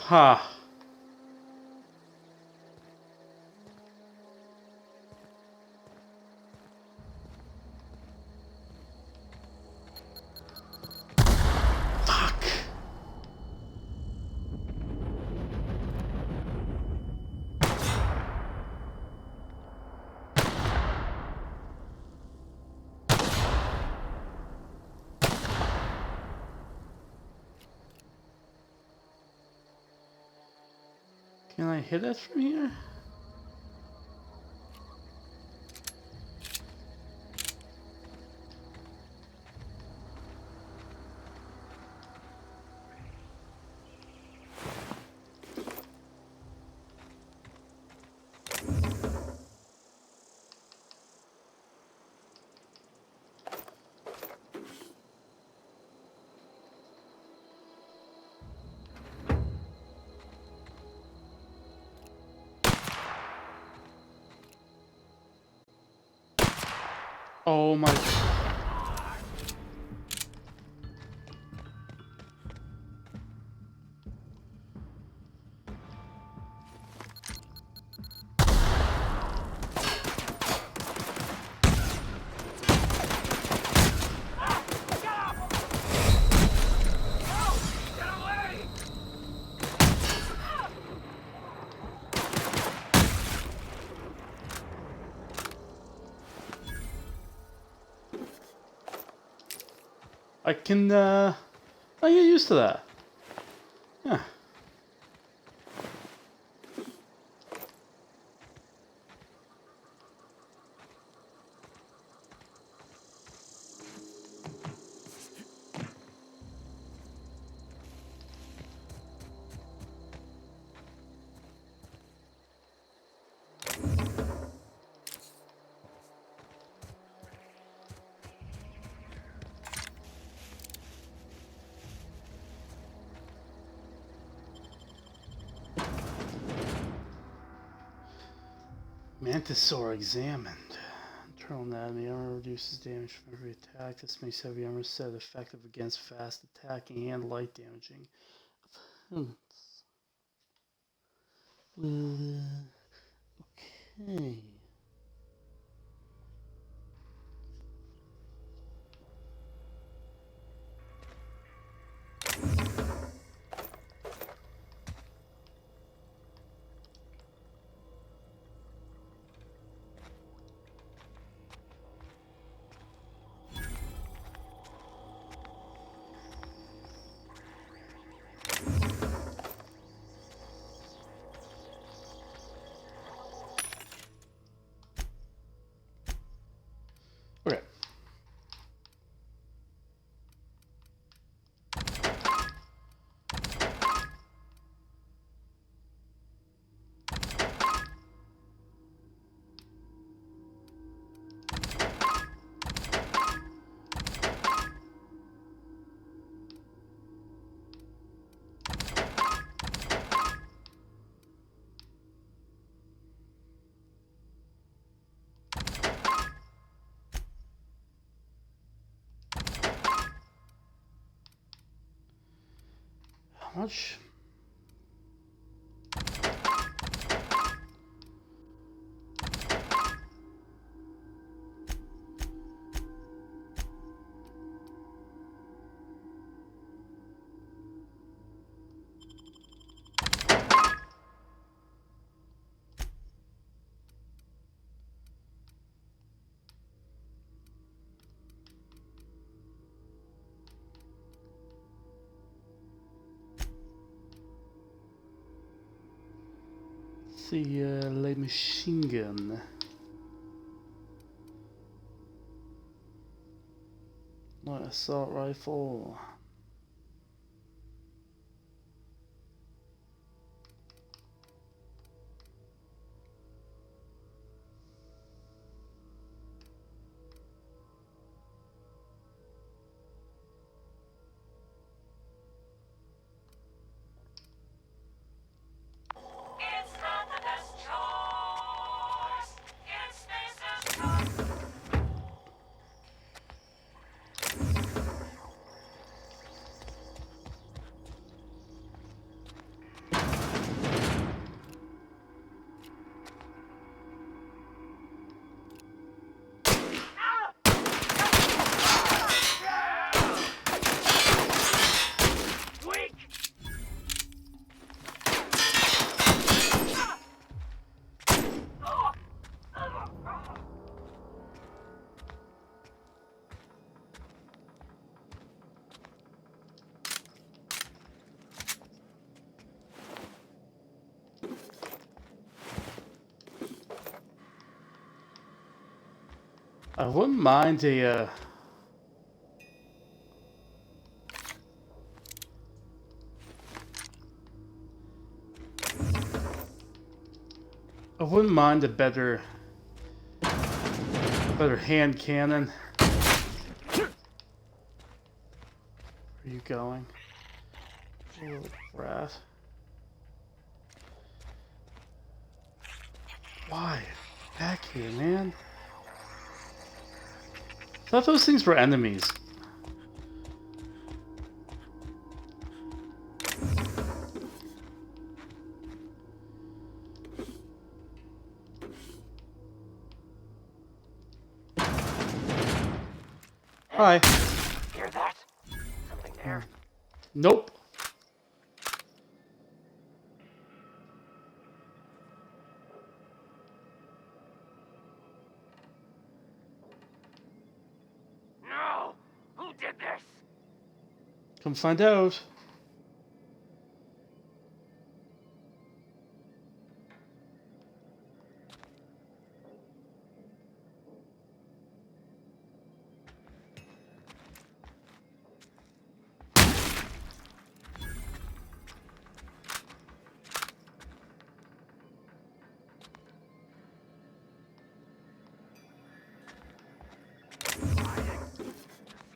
Ha. Huh. Fuck. Can I hit it from here? Oh my. I get used to that. Yeah. Mantisaur examined. Internal anatomy. Armor reduces damage from every attack. This makes heavy armor set effective against fast attacking and light damaging. Well, okay. Okay. How much? The light machine gun. Light assault rifle. I wouldn't mind a I wouldn't mind a better hand cannon. Where are you going? Little rat. Why? Back here, man. I thought those things were enemies. Hi. Hear that? Something there? Nope. No! Who did this? Come find out.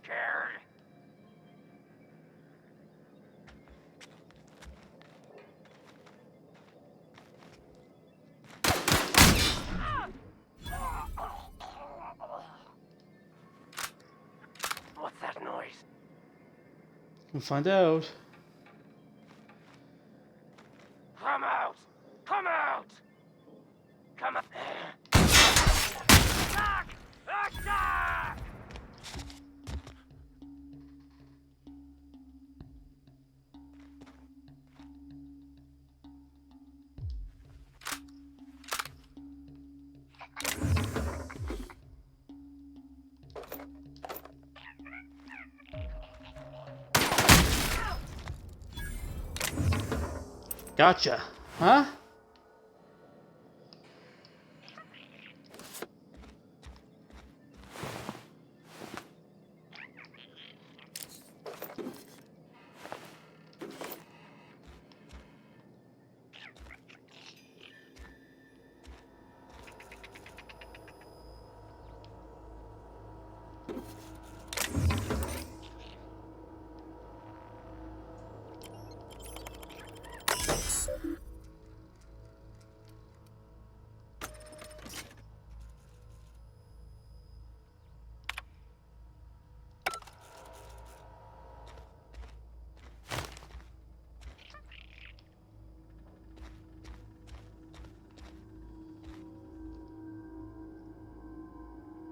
Scared. What's that noise? Come find out. Come out! Come out! Come out! Attack! Attack! Gotcha. Huh?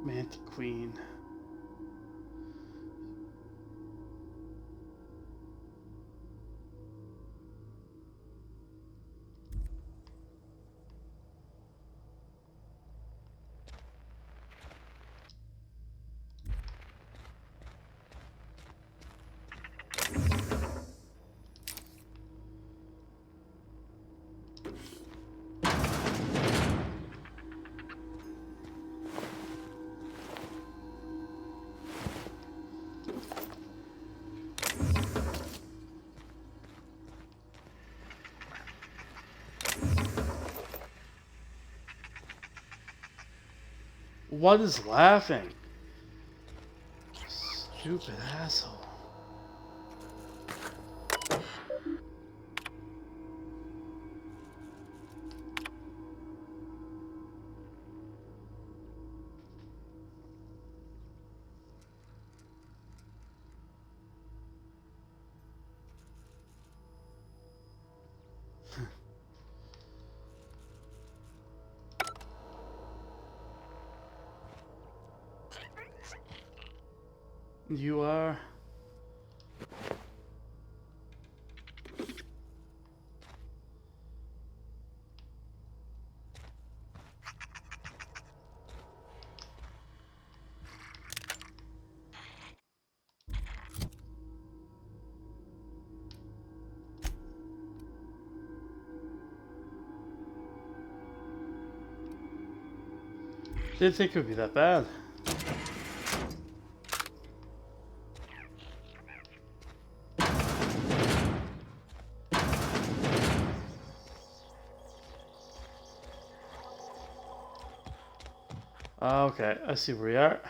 Mantic Queen. What is laughing? Stupid asshole. You are. Didn't think it would be that bad. Okay, I see where we are.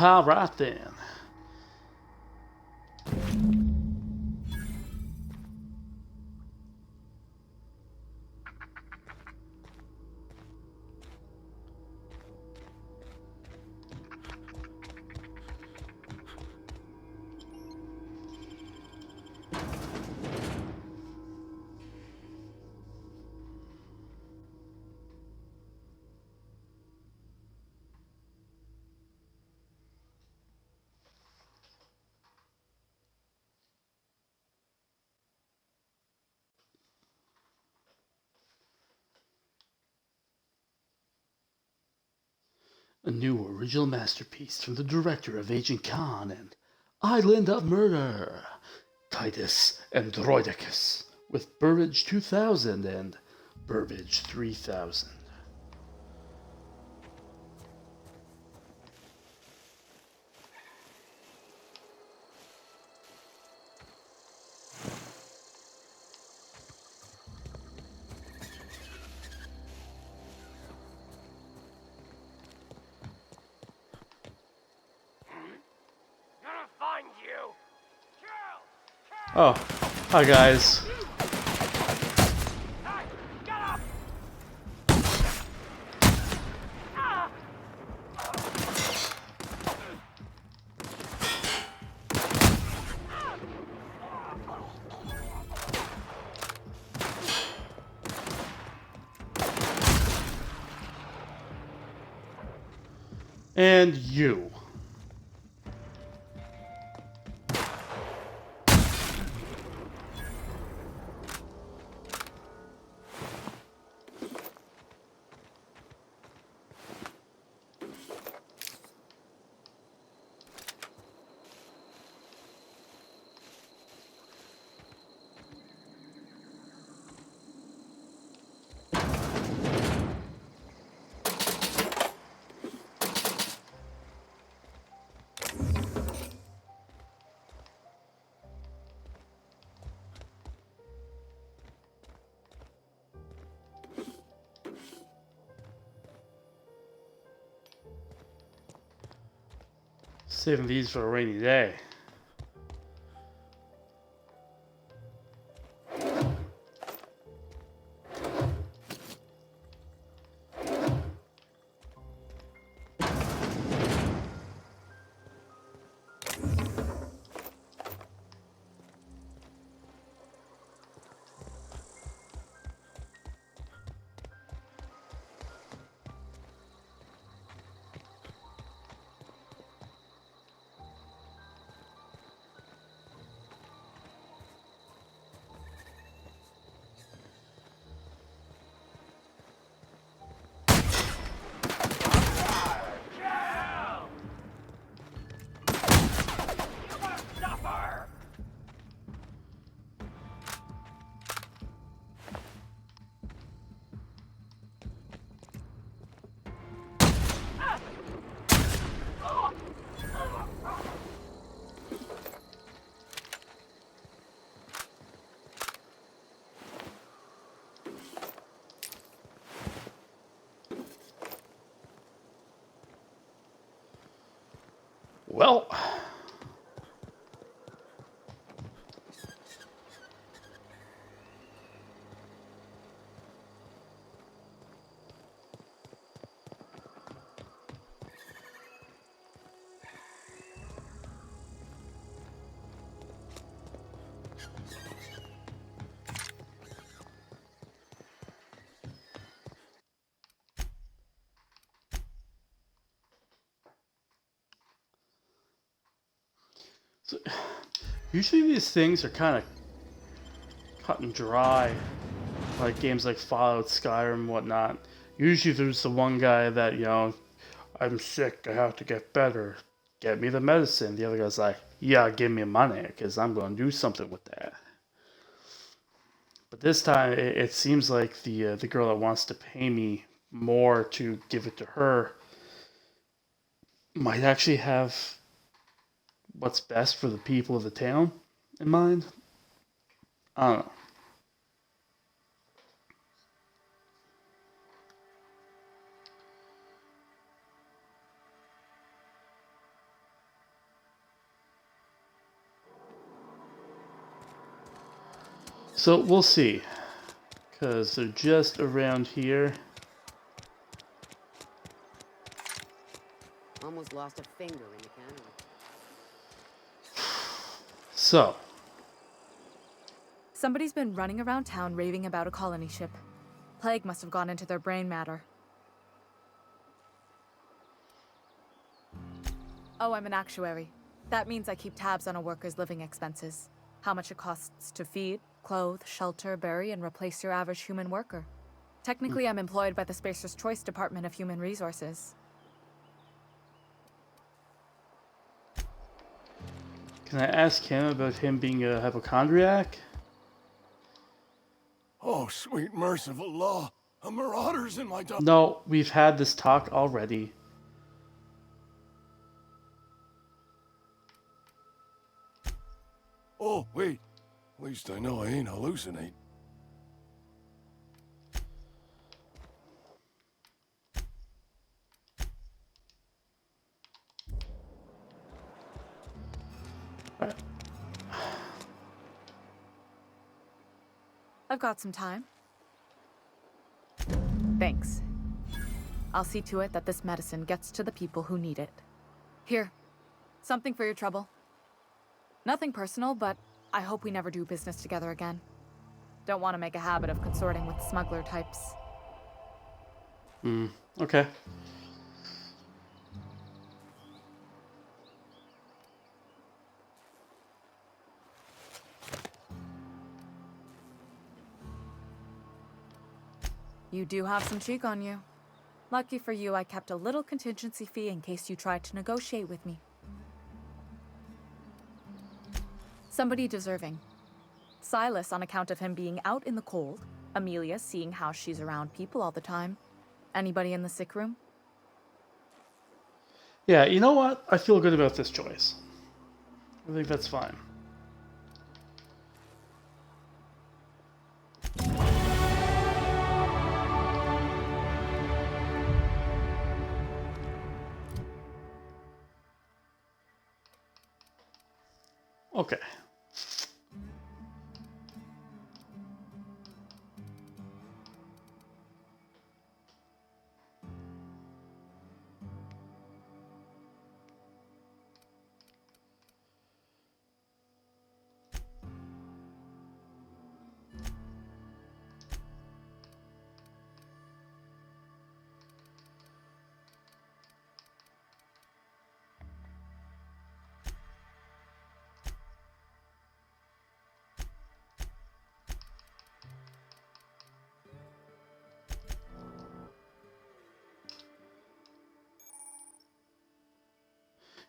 All right then. A new original masterpiece from the director of Agent Khan and Island of Murder, Titus Androidicus, with Burbage 2000 and Burbage 3000. Gonna find you. Oh, hi guys. Hey, get up! And you. Saving these for a rainy day. Well, so, usually these things are kind of cut and dry, like games like Fallout, Skyrim, and whatnot. Usually there's the one guy that, I'm sick, I have to get better. Get me the medicine. The other guy's like, yeah, give me money, because I'm going to do something with that. But this time, it seems like the girl that wants to pay me more to give it to her might actually have what's best for the people of the town in mind. I don't know. So we'll see, because they're just around here. Almost lost a finger in the cannon. So. Somebody's been running around town raving about a colony ship. Plague must have gone into their brain matter. Oh, I'm an actuary. That means I keep tabs on a worker's living expenses. How much it costs to feed, clothe, shelter, bury, and replace your average human worker. Technically, I'm employed by the Spacer's Choice Department of Human Resources. Can I ask him about him being a hypochondriac? Oh, sweet merciful law. A marauder's in my dump. No, we've had this talk already. Oh, wait. At least I know I ain't hallucinate. I've got some time. Thanks. I'll see to it that this medicine gets to the people who need it. Here, something for your trouble. Nothing personal, but I hope we never do business together again. Don't want to make a habit of consorting with smuggler types. Okay. You do have some cheek on you. Lucky for you, I kept a little contingency fee in case you tried to negotiate with me. Somebody deserving. Silas on account of him being out in the cold. Amelia seeing how she's around people all the time. Anybody in the sick room? Yeah, you know what? I feel good about this choice. I think that's fine. Okay.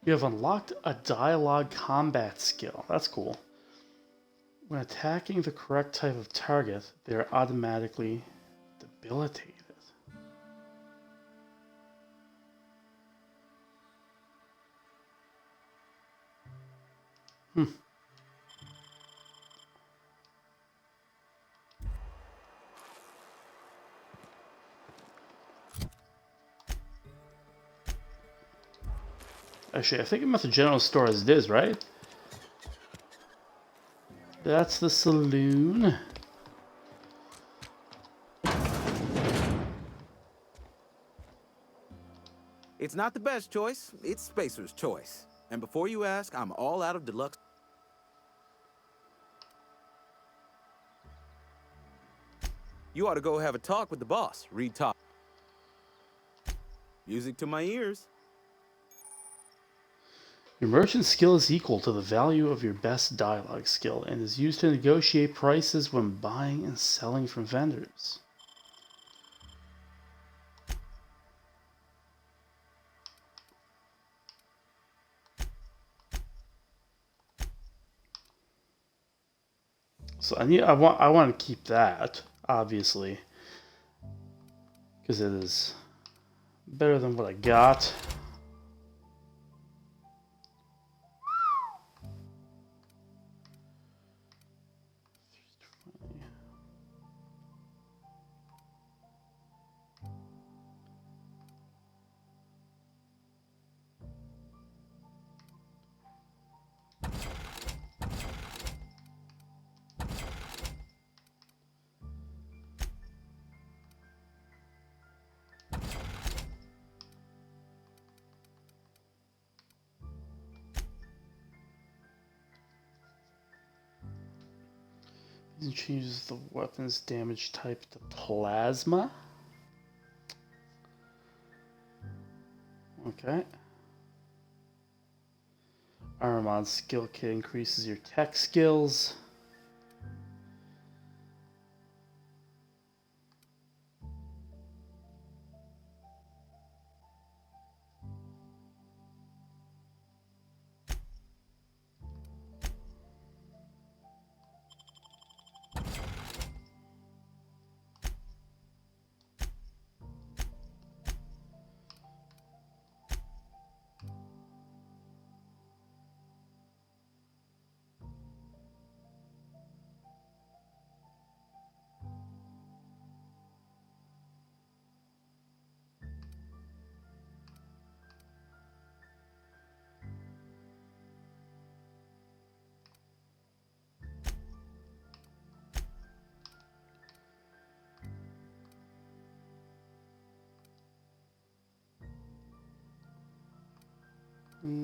You have unlocked a dialogue combat skill. That's cool. When attacking the correct type of target, they are automatically debilitated. Actually, I think I'm at the general store as it is, right? That's the saloon. It's not the best choice. It's Spacer's choice. And before you ask, I'm all out of deluxe. You ought to go have a talk with the boss. Read top. Music to my ears. Your merchant skill is equal to the value of your best dialogue skill and is used to negotiate prices when buying and selling from vendors. So I want to keep that, obviously, because it is better than what I got. It changes the weapon's damage type to plasma. Okay. Armon skill kit increases your tech skills.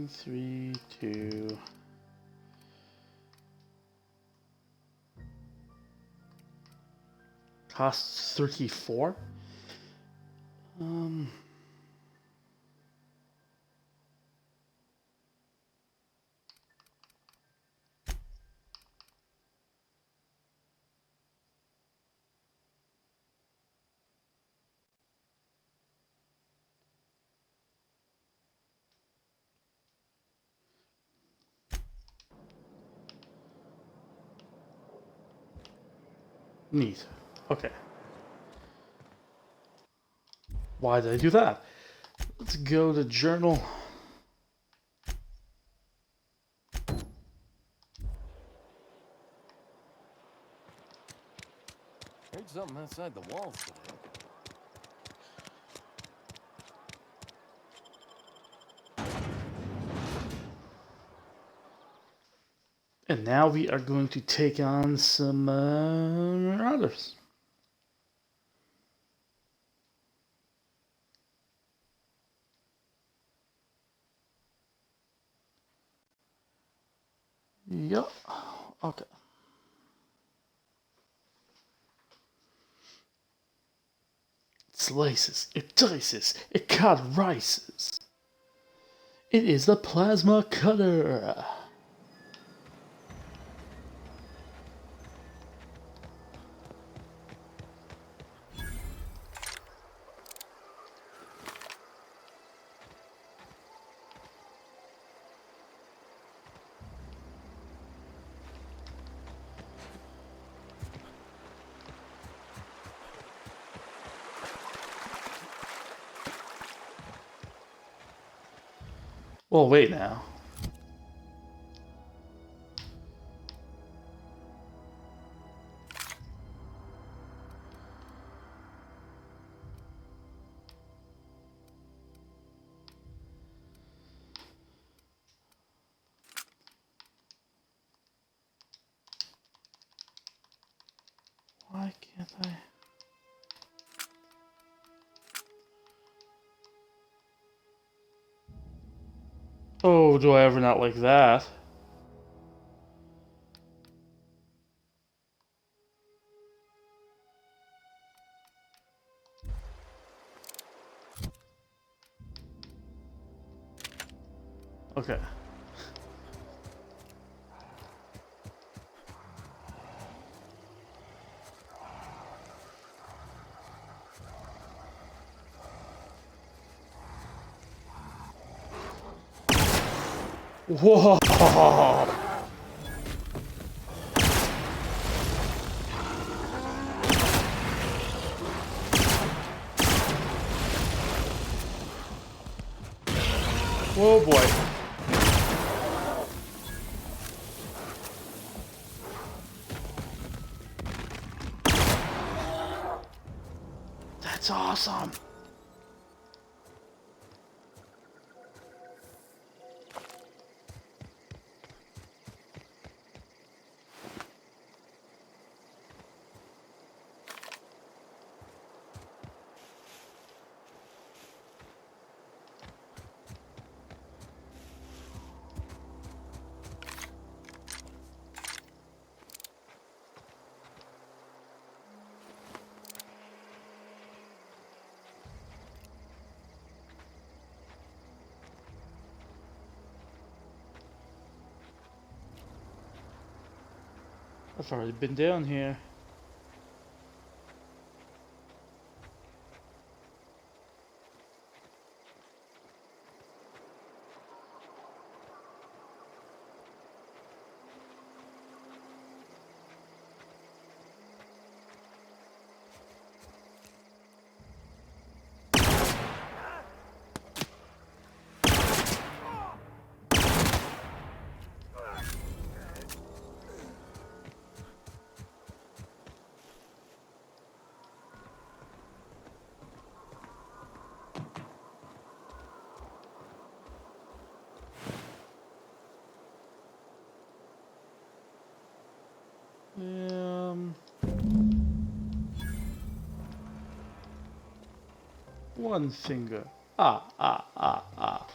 Three, two. Costs 34. Neat. Okay. Why did I do that? Let's go to journal. Heard something outside the walls today. And now we are going to take on some marauders. Yep. Okay. It slices, it dices, it cauterises. It is the plasma cutter. Well, wait now. Why can't I? Oh, do I ever not like that? Okay. Whoa! Whoa, boy. That's awesome. I've already been down here. One finger. Ah, ah, ah, ah.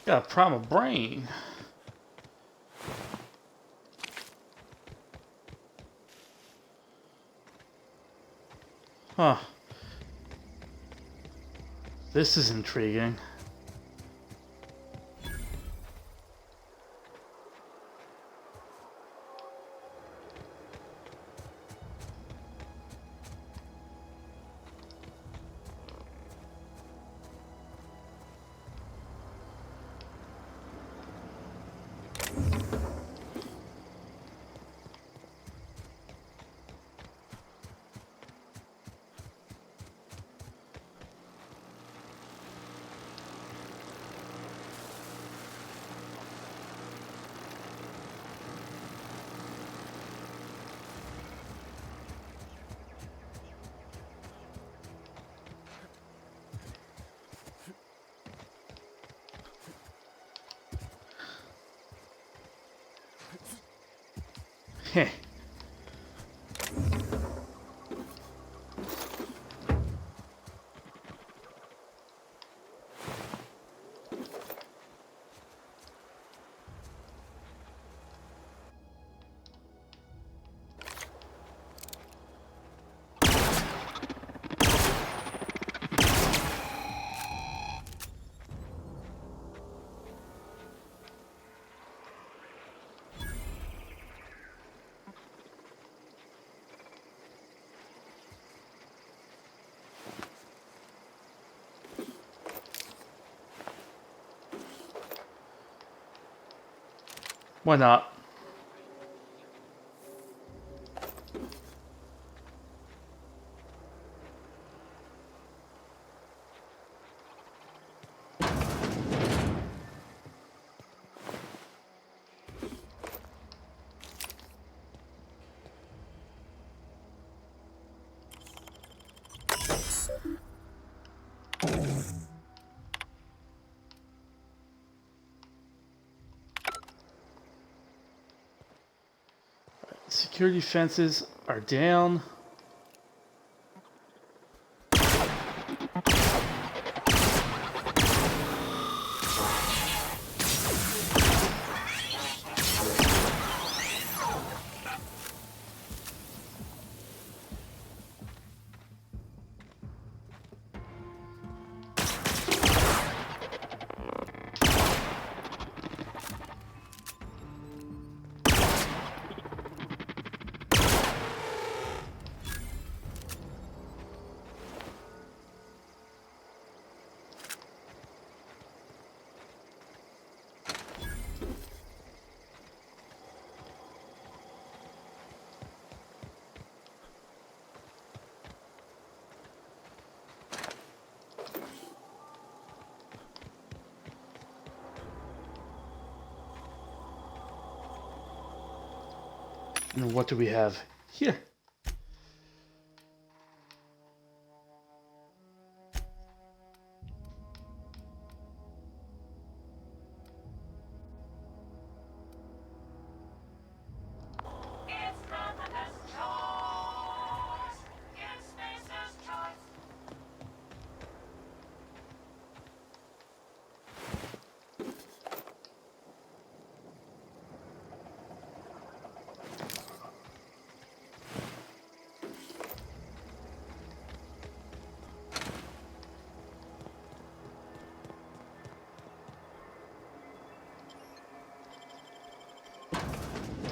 Got a primal brain. Huh. This is intriguing. Heh. Why not? Security fences are down. And what do we have here?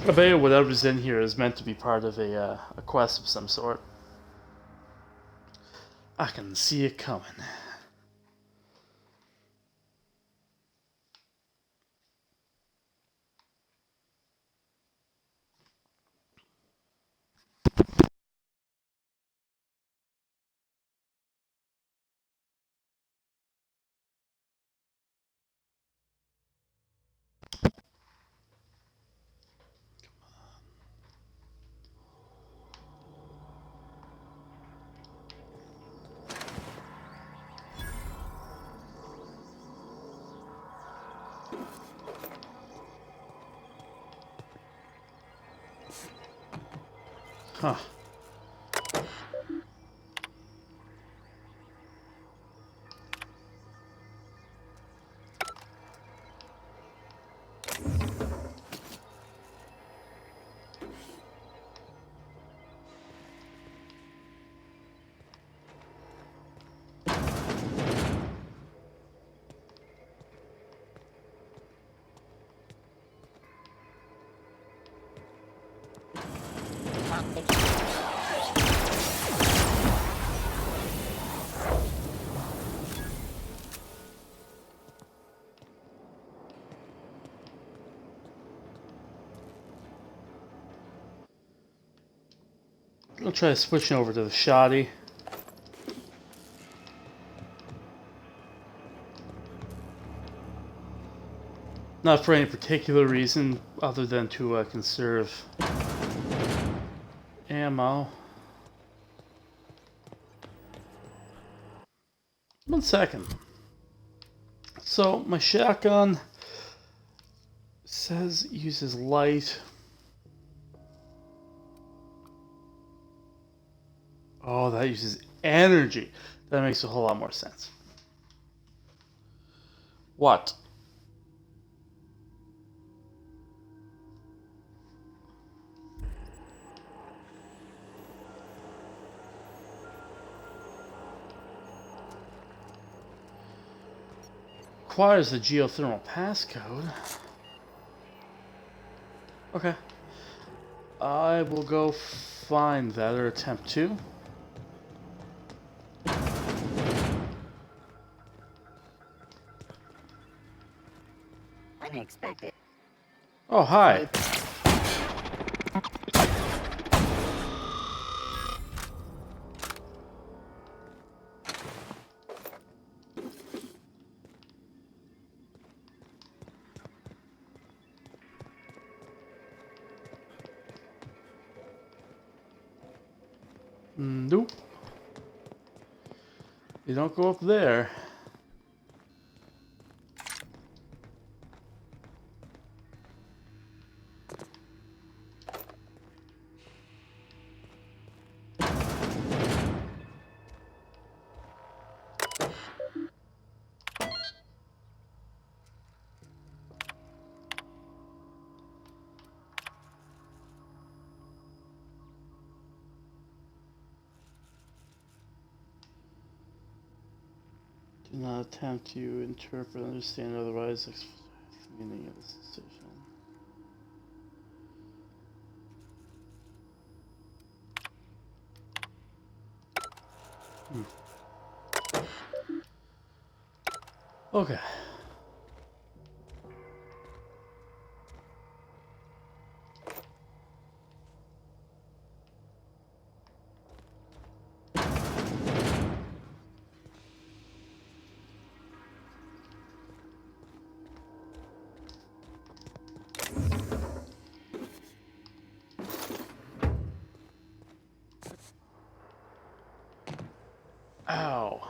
I bet whatever's in here is meant to be part of a quest of some sort. I can see it coming. Huh. I'll try switching over to the shoddy. Not for any particular reason other than to conserve ammo. 1 second. So my shotgun says uses light. Oh, that uses energy. That makes a whole lot more sense. What? Requires the geothermal passcode. Okay. I will go find that or attempt to. Unexpected. Oh, hi. Nope. You don't go up there. Do not attempt to interpret, understand, otherwise express the meaning of this decision. Okay. Ow.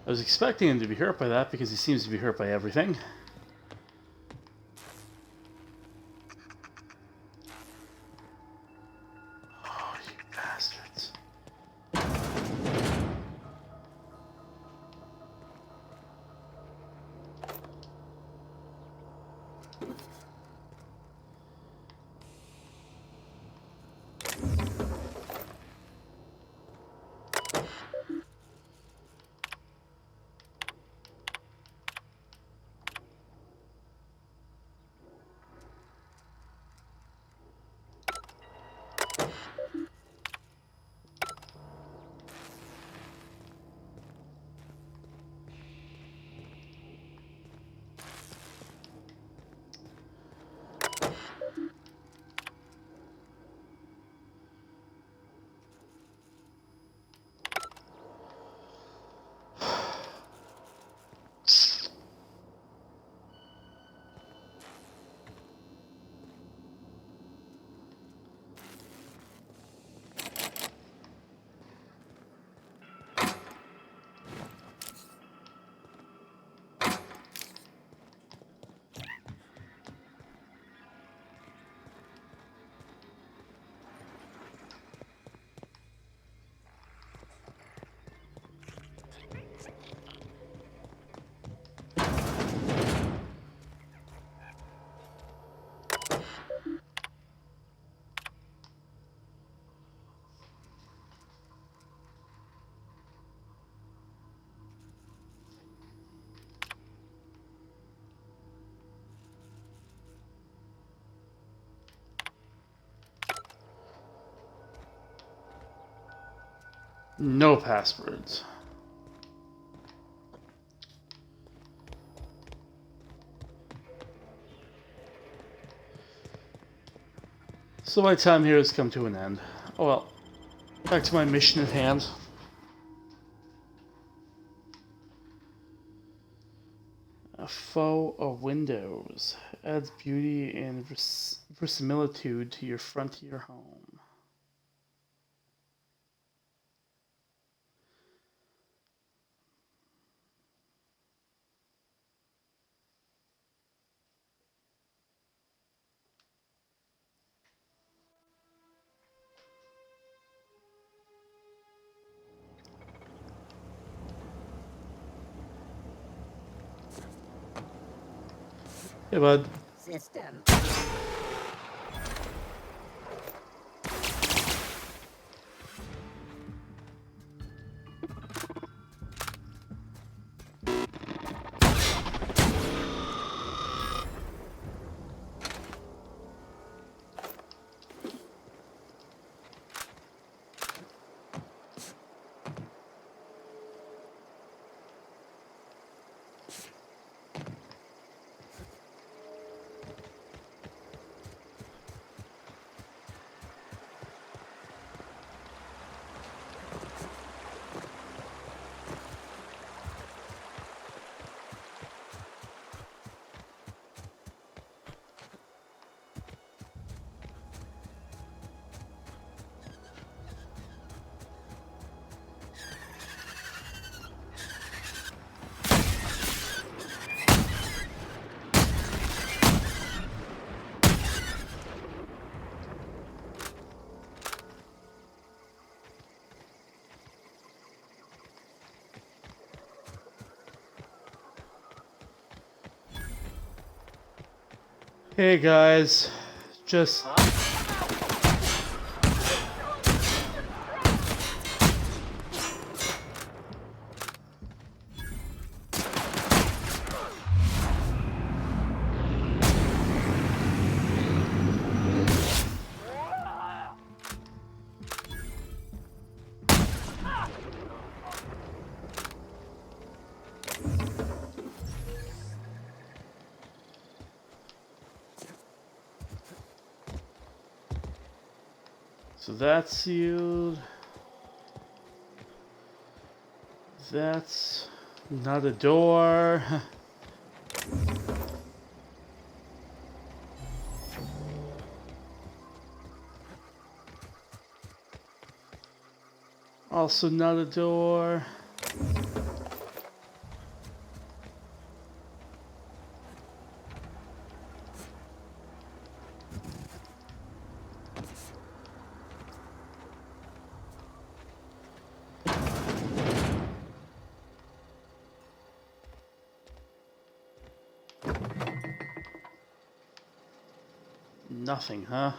I was expecting him to be hurt by that because he seems to be hurt by everything. Oh, you bastards. No passwords. So my time here has come to an end. Oh well. Back to my mission at hand. A faux windows adds beauty and verisimilitude to your frontier home. Hey, bud. System. Hey guys, just so that's sealed. That's not a door. Also not a door. Nothing, huh?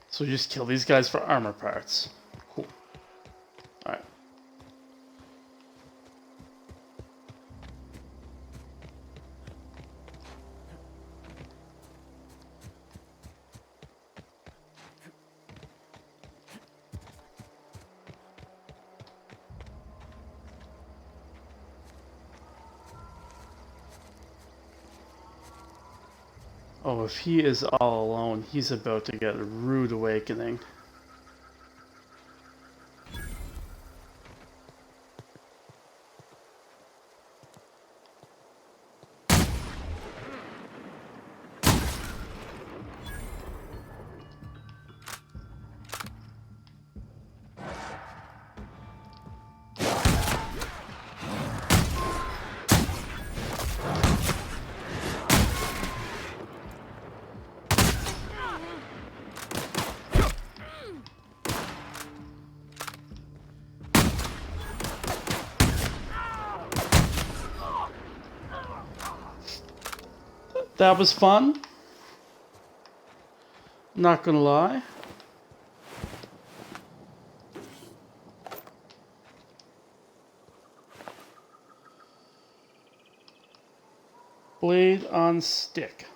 So we just kill these guys for armor parts. Cool. Alright. Oh, if he is all alone, he's about to get a rude awakening. That was fun. Not gonna lie. Blade on stick.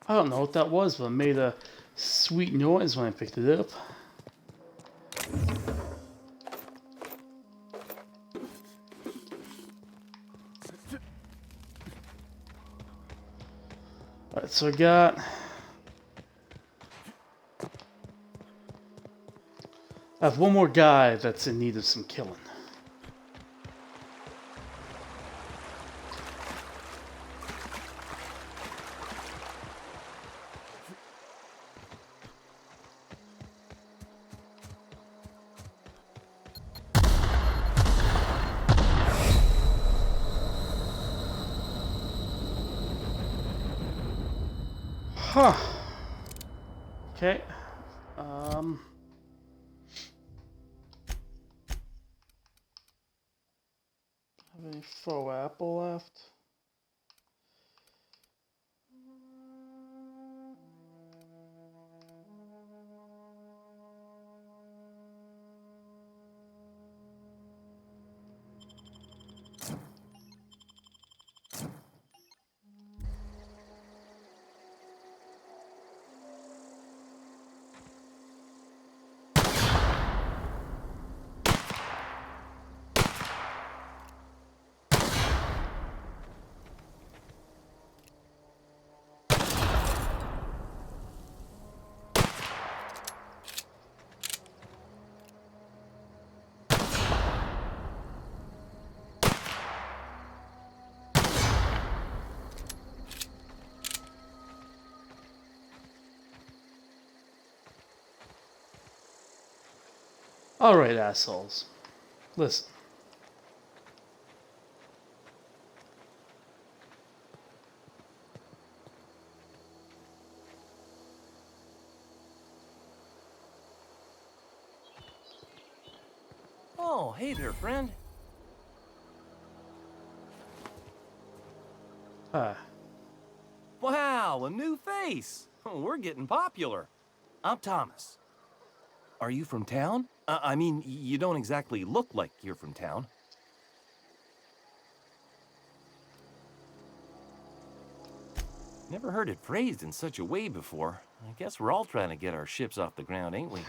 I don't know what that was, but it made a sweet noise when I picked it up. Alright, so I got... I have one more guy that's in need of some killing. Huh. Okay. Have any faux apple left? Alright, assholes. Listen. Oh, hey there, friend. Wow, a new face. We're getting popular. I'm Thomas. Are you from town? I mean, you don't exactly look like you're from town. Never heard it phrased in such a way before. I guess we're all trying to get our ships off the ground, ain't we?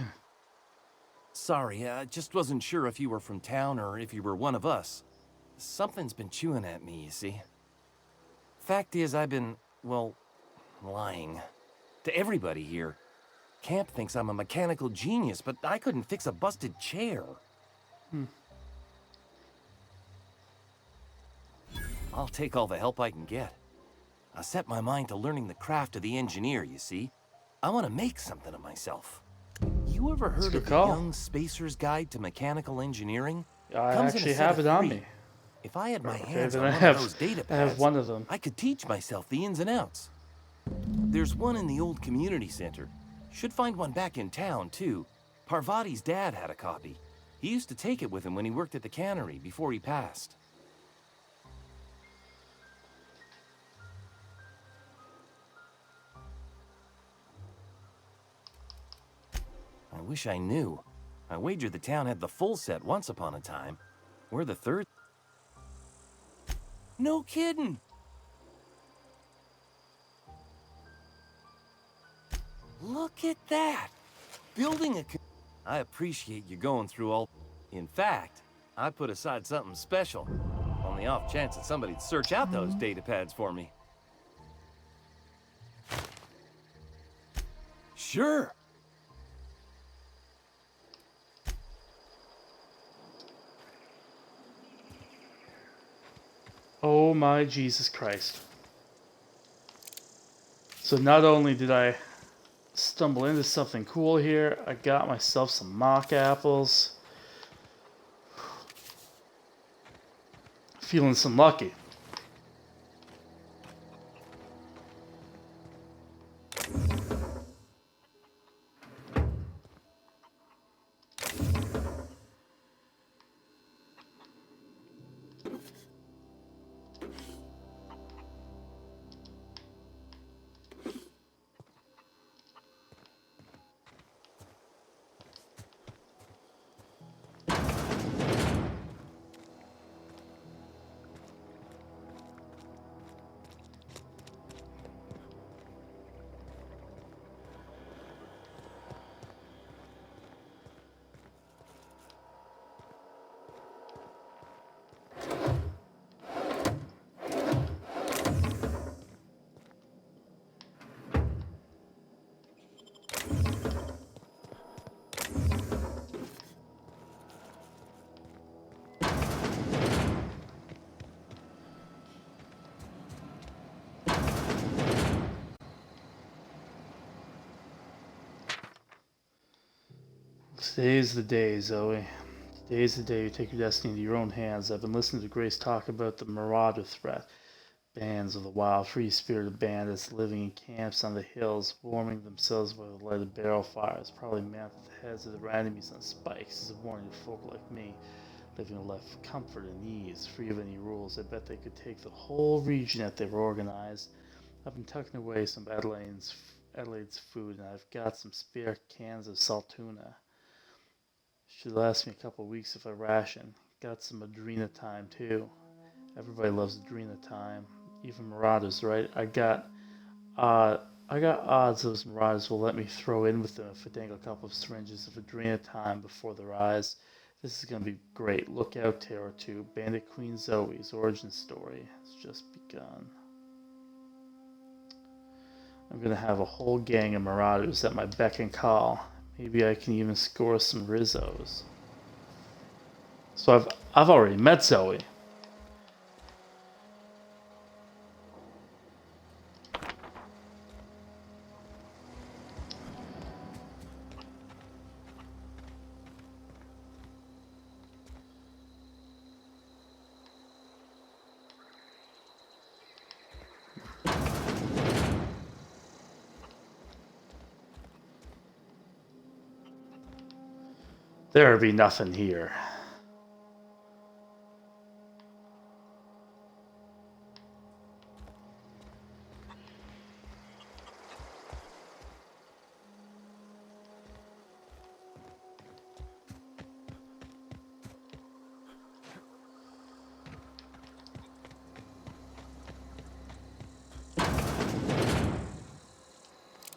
Sorry, I just wasn't sure if you were from town or if you were one of us. Something's been chewing at me, you see. Fact is, I've been, well, lying. To everybody here. Camp thinks I'm a mechanical genius, but I couldn't fix a busted chair. I'll take all the help I can get. I set my mind to learning the craft of the engineer, you see. I want to make something of myself. You ever heard of the Young Spacer's Guide to Mechanical Engineering? I actually have it on me. If I had my hands on one of those data pads, I have one of them. I could teach myself the ins and outs. There's one in the old community center. Should find one back in town, too. Pa1adan's dad had a copy. He used to take it with him when he worked at the cannery before he passed. I wish I knew. I wager the town had the full set once upon a time. We're the third. No kidding! Look at that! Building a... I appreciate you going through all... In fact, I put aside something special. On the off chance that somebody'd search out those data pads for me. Sure! Oh my Jesus Christ. So not only did I stumble into something cool here, I got myself some mock apples. Feeling some lucky. Today's the day, Zoe. Today's the day you take your destiny into your own hands. I've been listening to Grace talk about the marauder threat. Bands of the wild, free-spirited bandits living in camps on the hills, warming themselves by the light of barrel fires, probably mounted the heads of their enemies on spikes as a warning to folk like me, living a life of comfort and ease, free of any rules. I bet they could take the whole region if they were organized. I've been tucking away some Adelaide's food, and I've got some spare cans of salt tuna. Should last me a couple of weeks if I ration. Got some Adrena thyme too. Everybody loves Adrena thyme. Even marauders, right? I got odds those marauders will let me throw in with them if I dangle a couple of syringes of Adrena thyme before their eyes. This is gonna be great. Look out, Terror 2. Bandit Queen Zoe's origin story has just begun. I'm gonna have a whole gang of marauders at my beck and call. Maybe I can even score some Rizzos. So I've already met Zoe. There'll be nothing here.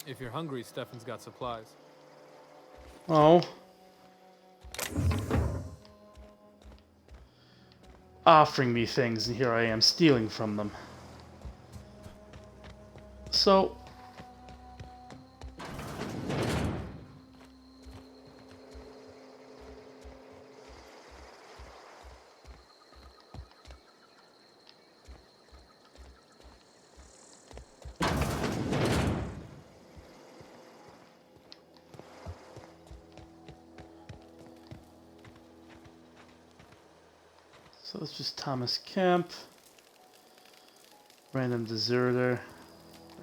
If you're hungry, Stefan's got supplies. Oh. Offering me things, and here I am stealing from them. So... So it's just Thomas Kemp, random deserter.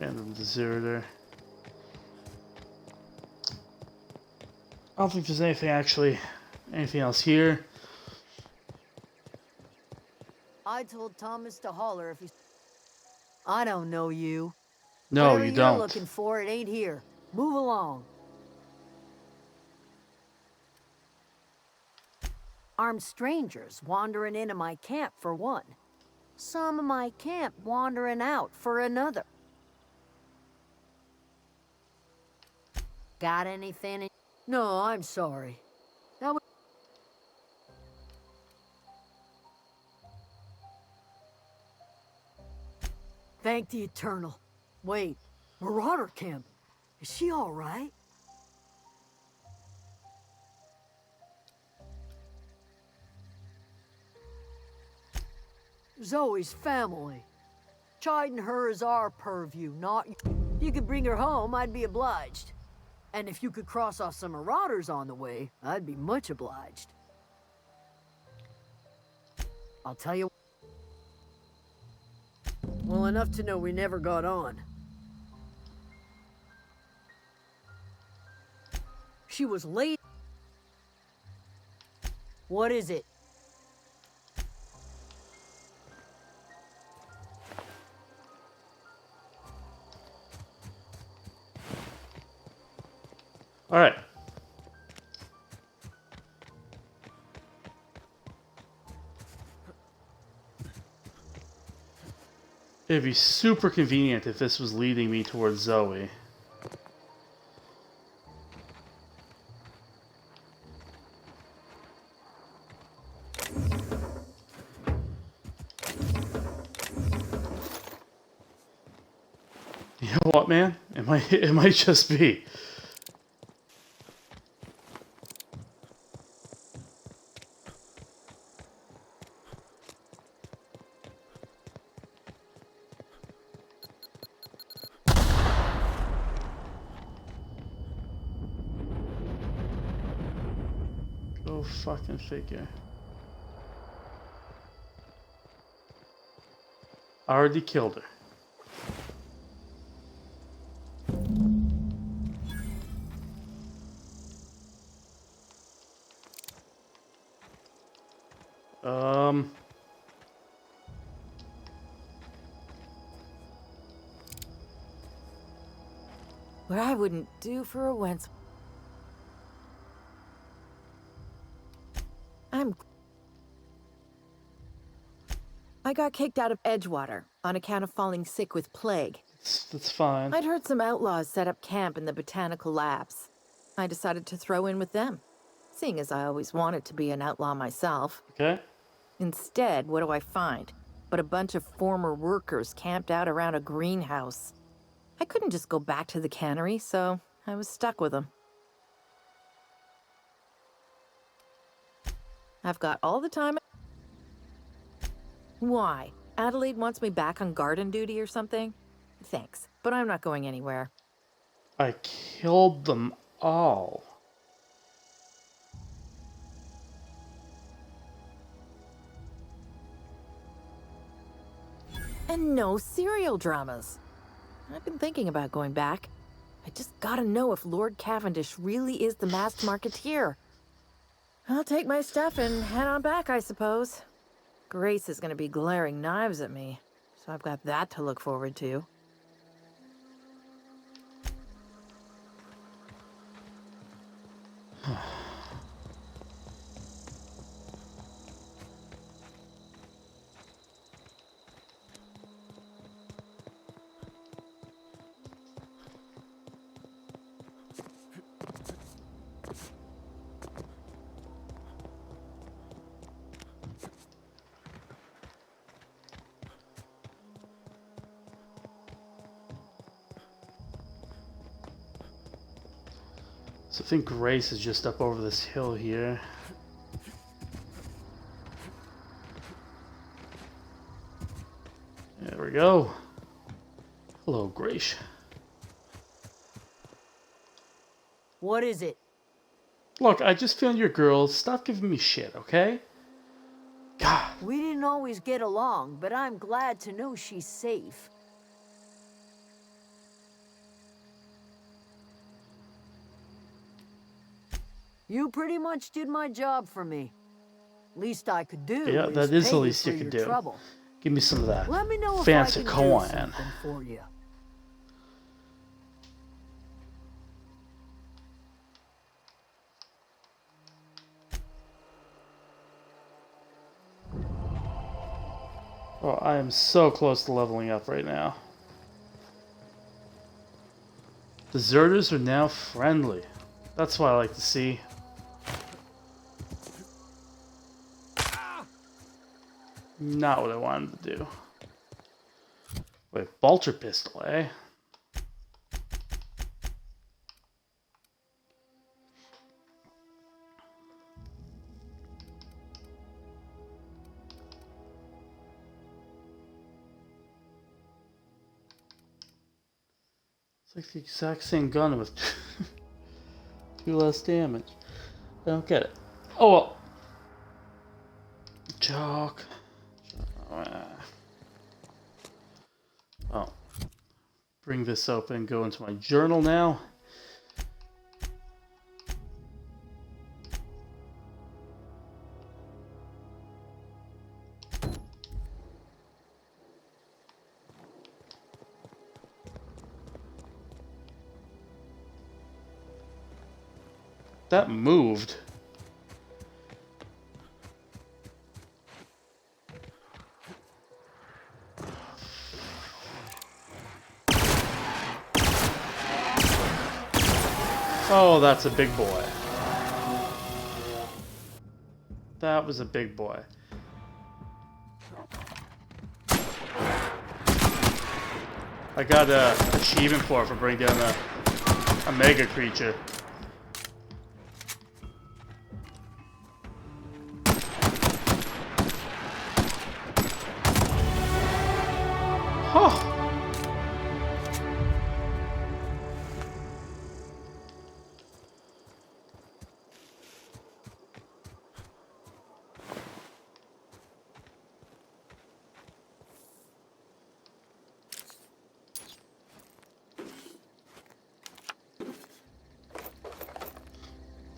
I don't think there's anything else here. I told Thomas to holler if he... I don't know you. No, Whatever you you're don't. looking for, it ain't here. Move along. Armed strangers wandering into my camp for one. Some of my camp wandering out for another. Got anything? No, I'm sorry. That was... Thank the Eternal. Wait, Marauder Camp. Is she all right? Zoe's family. Chiding her is our purview, not... If you could bring her home, I'd be obliged. And if you could cross off some marauders on the way, I'd be much obliged. I'll tell you... Well, enough to know we never got on. She was late. What is it? All right. It'd be super convenient if this was leading me towards Zoe. You know what, man? It might just be. Go fucking figure. Already killed her. What I wouldn't do for a wench. I got kicked out of Edgewater on account of falling sick with plague. That's fine. I'd heard some outlaws set up camp in the botanical labs. I decided to throw in with them, seeing as I always wanted to be an outlaw myself. Okay. Instead, what do I find? But a bunch of former workers camped out around a greenhouse. I couldn't just go back to the cannery, so I was stuck with them. I've got all the time. Why? Adelaide wants me back on garden duty or something? Thanks, but I'm not going anywhere. I killed them all. And no serial dramas. I've been thinking about going back. I just gotta know if Lord Cavendish really is the masked marketeer. I'll take my stuff and head on back, I suppose. Grace is gonna be glaring knives at me, so I've got that to look forward to. So I think Grace is just up over this hill here. There we go. Hello, Grace. What is it? Look, I just found your girl. Stop giving me shit, okay? God. We didn't always get along, but I'm glad to know she's safe. You pretty much did my job for me. Least I could do. Yeah, that is the least you could do. Trouble. Give me some of that Let me know fancy if I can do coin. something for you. Oh, I am so close to leveling up right now. Deserters are now friendly. That's what I like to see. Not what I wanted to do. Wait, Bolter pistol, eh? It's like the exact same gun with 2 less damage. I don't get it. Oh well. Jock. Oh. Bring this open and go into my journal now. That moved. Oh, that's a big boy. That was a big boy. I got an achievement for bringing down a mega creature. Huh.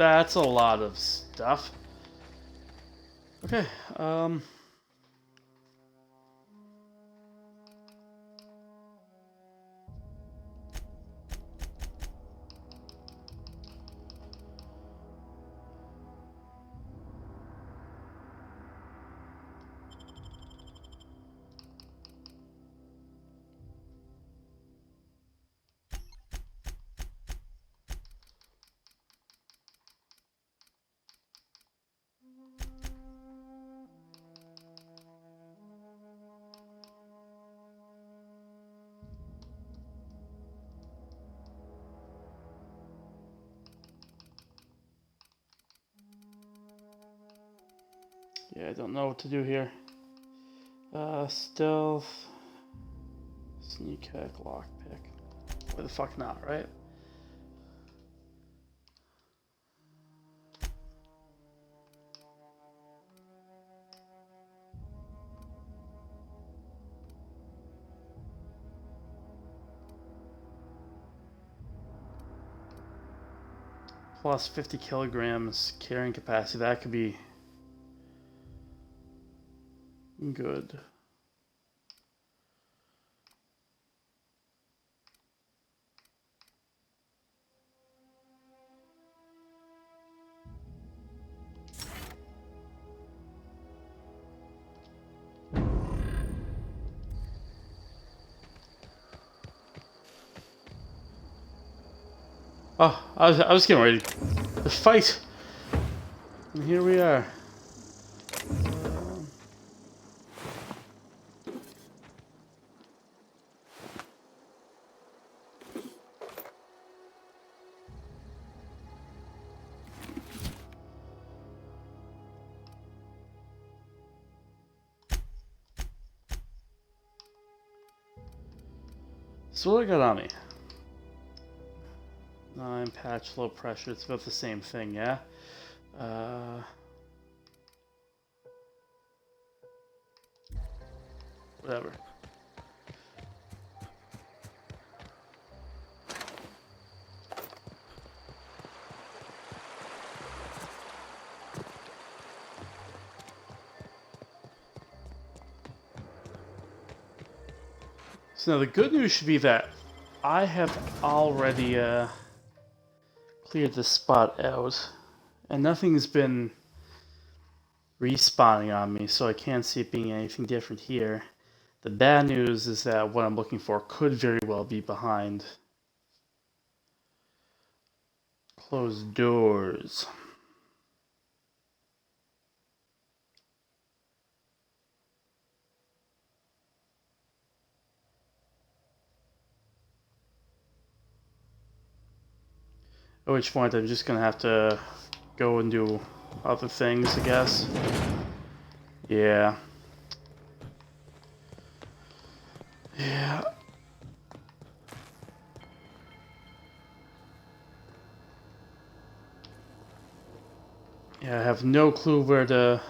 That's a lot of stuff. Okay, yeah, I don't know what to do here. Stealth, sneak hack, lockpick. Why the fuck not, right? Plus 50 kilograms carrying capacity. That could be good. Oh, I was getting ready to fight. And here we are. So what I got on me? 9 patch, low pressure. It's about the same thing, yeah? Whatever. So now the good news should be that I have already cleared this spot out, and nothing's been respawning on me, so I can't see it being anything different here. The bad news is that what I'm looking for could very well be behind closed doors. At which point I'm just gonna have to go and do other things, I guess. Yeah. Yeah. Yeah, I have no clue where to...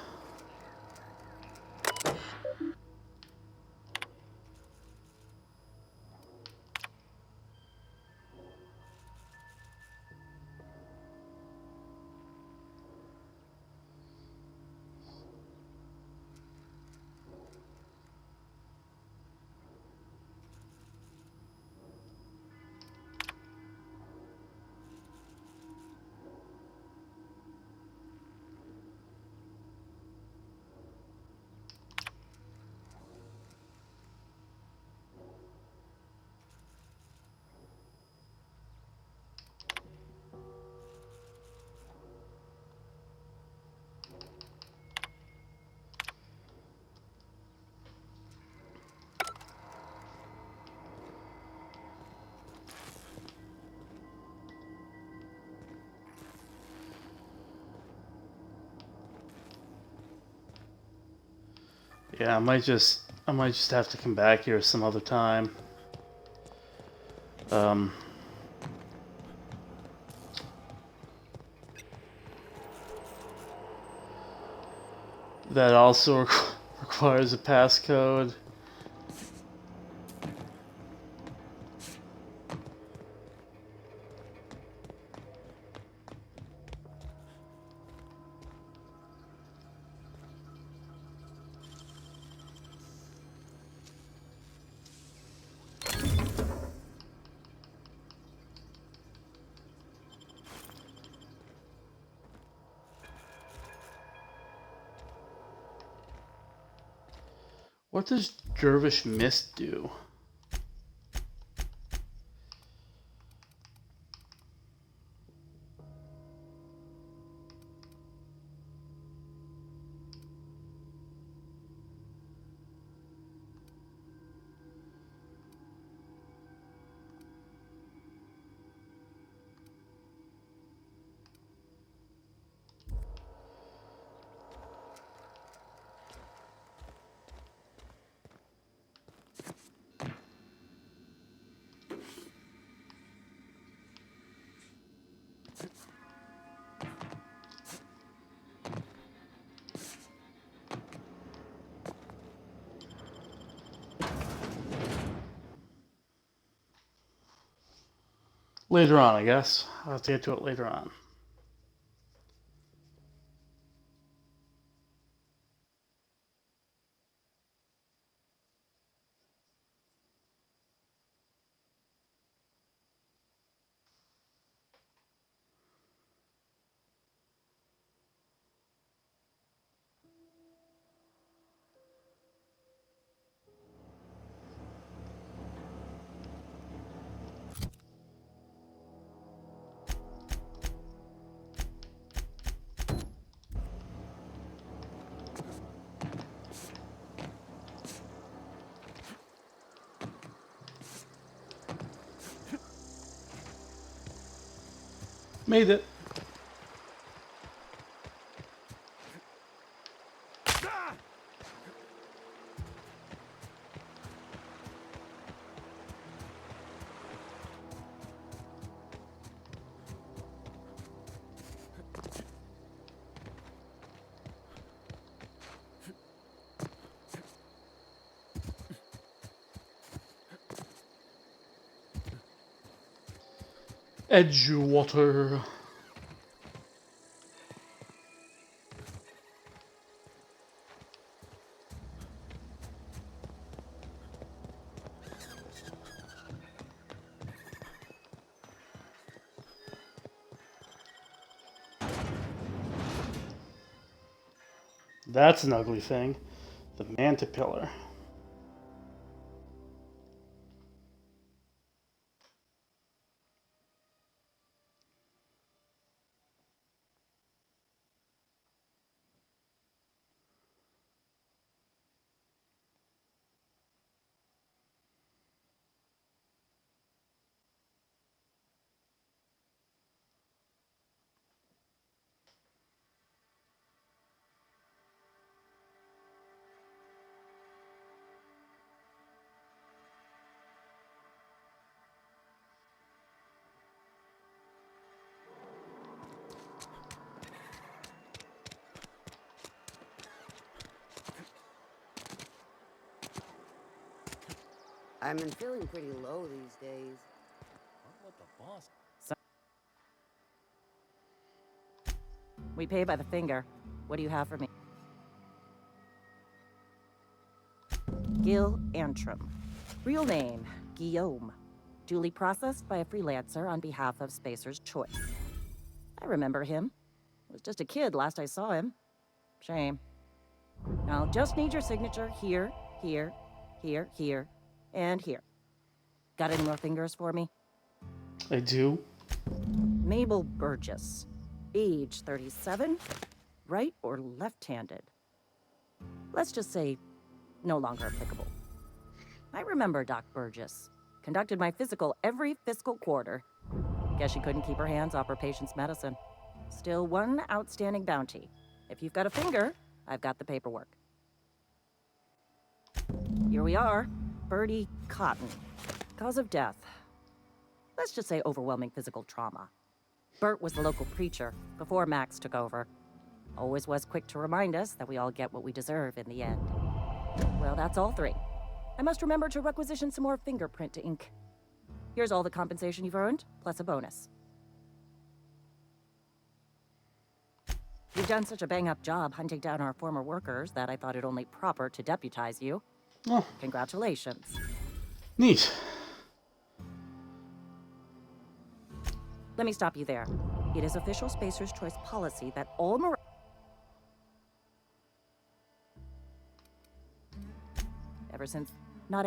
Yeah, I might just have to come back here some other time. That also requires a passcode. What does Dervish Mist do? Later on, I guess. I'll have to get to it later on. Made it. Edgewater. That's an ugly thing. The Mantipillar. I've been feeling pretty low these days. What the boss? We pay by the finger. What do you have for me? Gil Antrim. Real name, Guillaume. Duly processed by a freelancer on behalf of Spacer's Choice. I remember him. Was just a kid last I saw him. Shame. I'll just need your signature here, here, here, here, and here. Got any more fingers for me? I do. Mabel Burgess. Age 37. Right or left-handed? Let's just say no longer applicable. I remember Doc Burgess. Conducted my physical every fiscal quarter. Guess she couldn't keep her hands off her patient's medicine. Still one outstanding bounty. If you've got a finger, I've got the paperwork. Here we are. Bertie Cotton. Cause of death. Let's just say overwhelming physical trauma. Bert was the local preacher before Max took over. Always was quick to remind us that we all get what we deserve in the end. Well, that's all three. I must remember to requisition some more fingerprint ink. Here's all the compensation you've earned, plus a bonus. You've done such a bang-up job hunting down our former workers that I thought it only proper to deputize you. Oh. Congratulations. Neat. Let me stop you there. It is official Spacer's Choice policy that all ever since not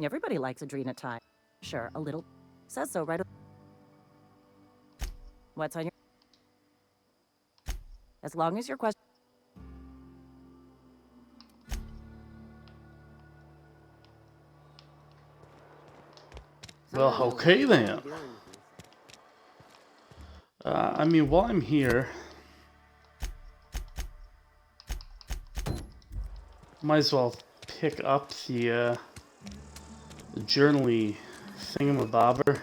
everybody likes Adrena time. Sure, a little. Says so right. What's on your... As long as your question... Well, okay then. I mean, while I'm here, might as well pick up the journaly thingamabobber.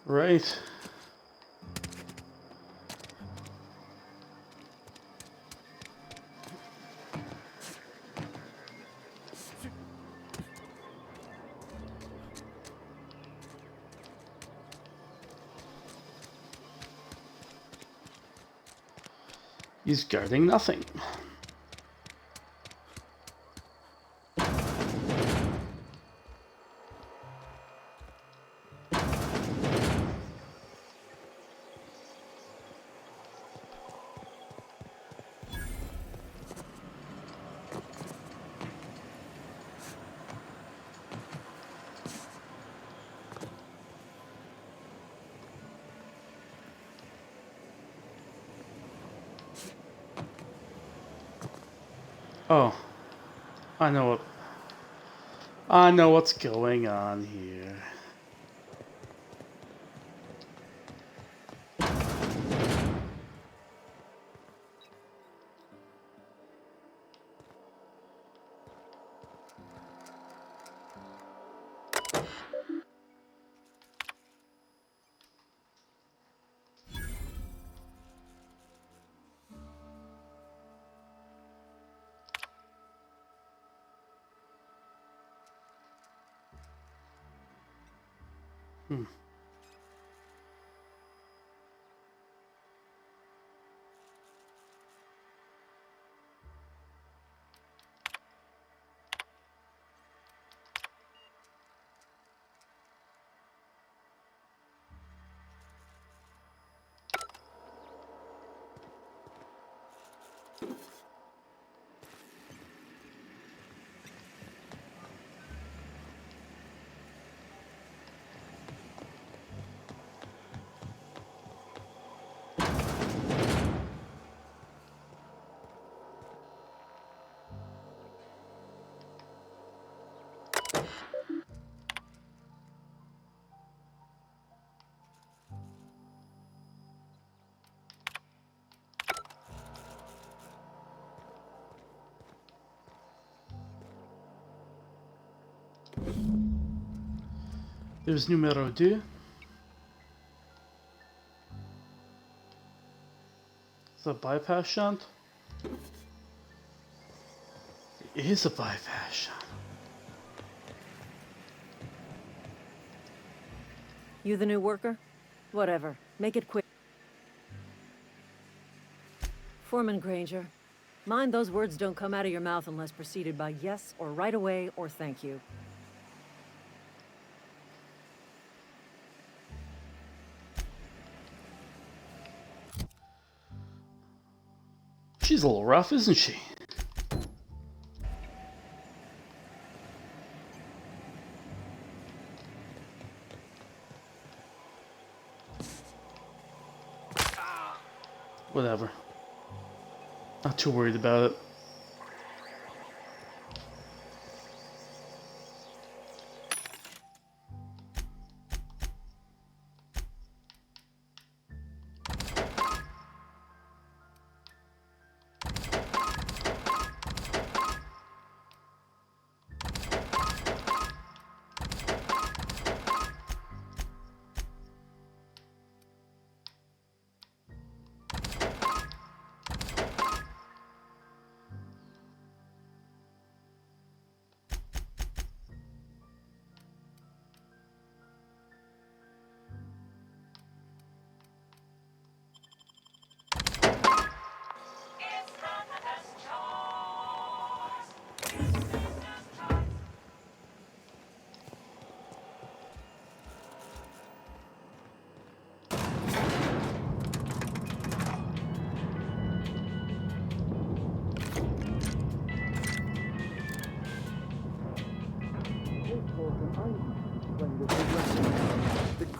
Right. He's guarding nothing. Oh, I know what's going on here. There's numero 2. Is that a bypass shunt? It is a bypass shunt. You the new worker? Whatever. Make it quick. Foreman Granger, mind those words don't come out of your mouth unless preceded by yes or right away or thank you. She's a little rough, isn't she? Whatever. Not too worried about it.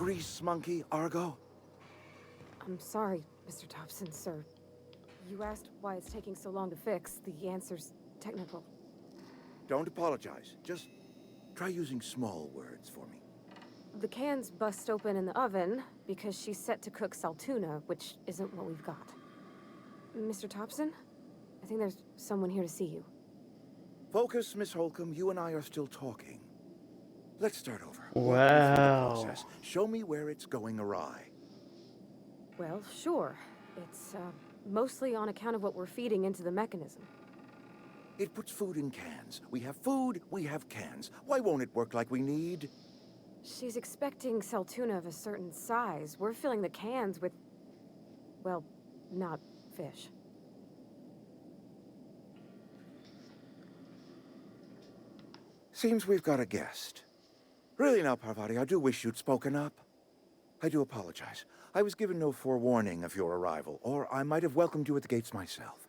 grease monkey, Argo? I'm sorry, Mr. Thompson, sir. You asked why it's taking so long to fix. The answer's technical. Don't apologize. Just try using small words for me. The can's bust open in the oven because she's set to cook saltuna, which isn't what we've got. Mr. Thompson? I think there's someone here to see you. Focus, Miss Holcomb. You and I are still talking. Let's start over. Wow. Walk me through the process. Show me where it's going awry. Well, sure. It's, mostly on account of what we're feeding into the mechanism. It puts food in cans. We have food, we have cans. Why won't it work like we need? She's expecting saltuna of a certain size. We're filling the cans with, well, not fish. Seems we've got a guest. Really now, Parvati, I do wish you'd spoken up. I do apologize. I was given no forewarning of your arrival, or I might have welcomed you at the gates myself.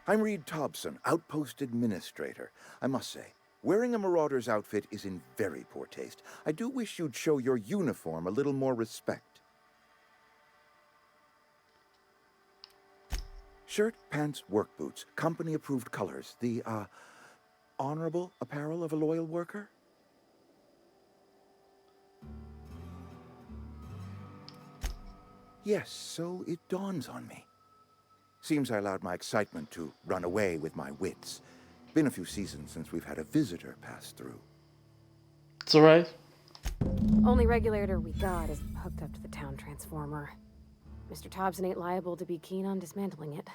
I'm Reed Thompson, Outpost Administrator. I must say, wearing a marauder's outfit is in very poor taste. I do wish you'd show your uniform a little more respect. Shirt, pants, work boots, company-approved colors. The, honorable apparel of a loyal worker? Yes, so it dawns on me. Seems I allowed my excitement to run away with my wits. Been a few seasons since we've had a visitor pass through. It's alright. Only regulator we got is hooked up to the town transformer. Mr. Thompson ain't liable to be keen on dismantling it.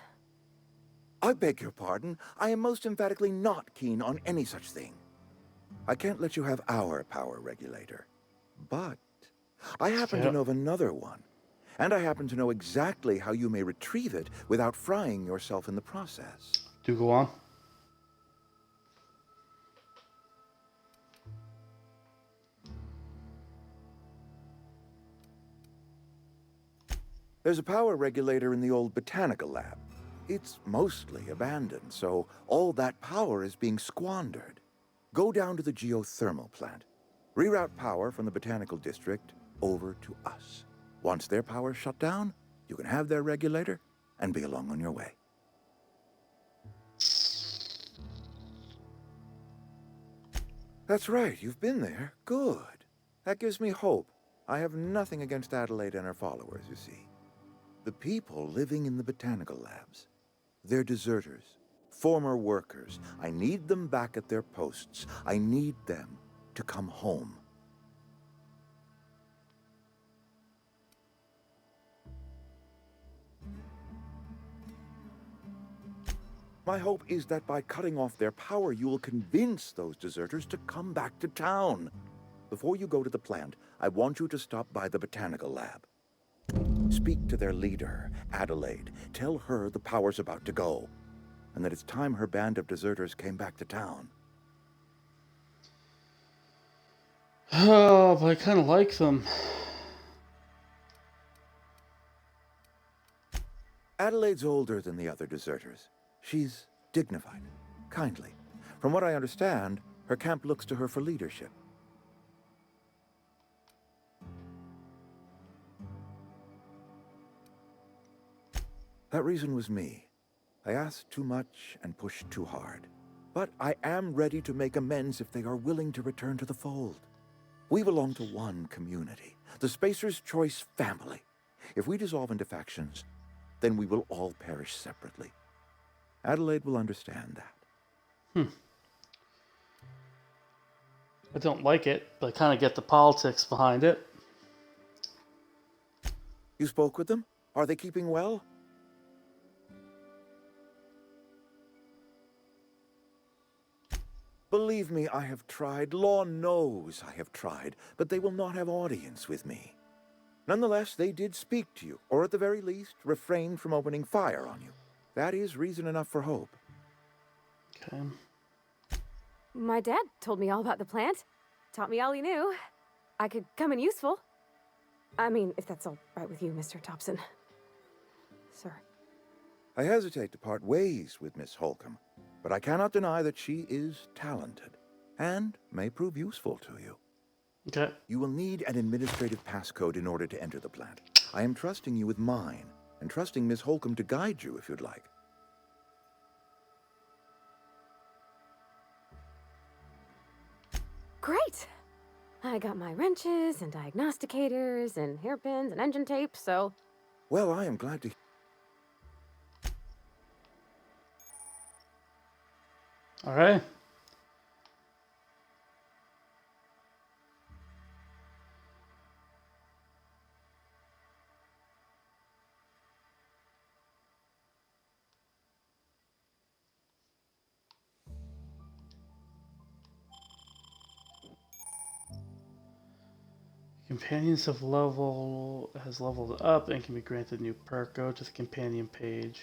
I beg your pardon. I am most emphatically not keen on any such thing. I can't let you have our power regulator. But I happen to know of another one. And I happen to know exactly how you may retrieve it without frying yourself in the process. Do go on. There's a power regulator in the old botanical lab. It's mostly abandoned, so all that power is being squandered. Go down to the geothermal plant. Reroute power from the botanical district over to us. Once their power's shut down, you can have their regulator and be along on your way. That's right, you've been there. Good. That gives me hope. I have nothing against Adelaide and her followers, you see. The people living in the botanical labs. They're deserters, former workers. I need them back at their posts. I need them to come home. My hope is that by cutting off their power, you will convince those deserters to come back to town. Before you go to the plant, I want you to stop by the botanical lab. Speak to their leader, Adelaide. Tell her the power's about to go, and that it's time her band of deserters came back to town. Oh, but I kind of like them. Adelaide's older than the other deserters. She's dignified, kindly. From what I understand, her camp looks to her for leadership. That reason was me. I asked too much and pushed too hard. But I am ready to make amends if they are willing to return to the fold. We belong to one community, the Spacer's Choice family. If we dissolve into factions, then we will all perish separately. Adelaide will understand that. I don't like it, but I kind of get the politics behind it. You spoke with them? Are they keeping well? Believe me, I have tried. Law knows I have tried, but they will not have audience with me. Nonetheless, they did speak to you, or at the very least, refrain from opening fire on you. That is reason enough for hope. Okay. My dad told me all about the plant. Taught me all he knew. I could come in useful. I mean, if that's all right with you, Mr. Thompson. Sir. I hesitate to part ways with Miss Holcomb, but I cannot deny that she is talented. and may prove useful to you. Okay. You will need an administrative passcode in order to enter the plant. I am trusting you with mine, and trusting Miss Holcomb to guide you if you'd like. Great! I got my wrenches and diagnosticators and hairpins and engine tape, so... Well, I am glad to... All right. Companions has leveled up and can be granted a new perk. Go to the companion page.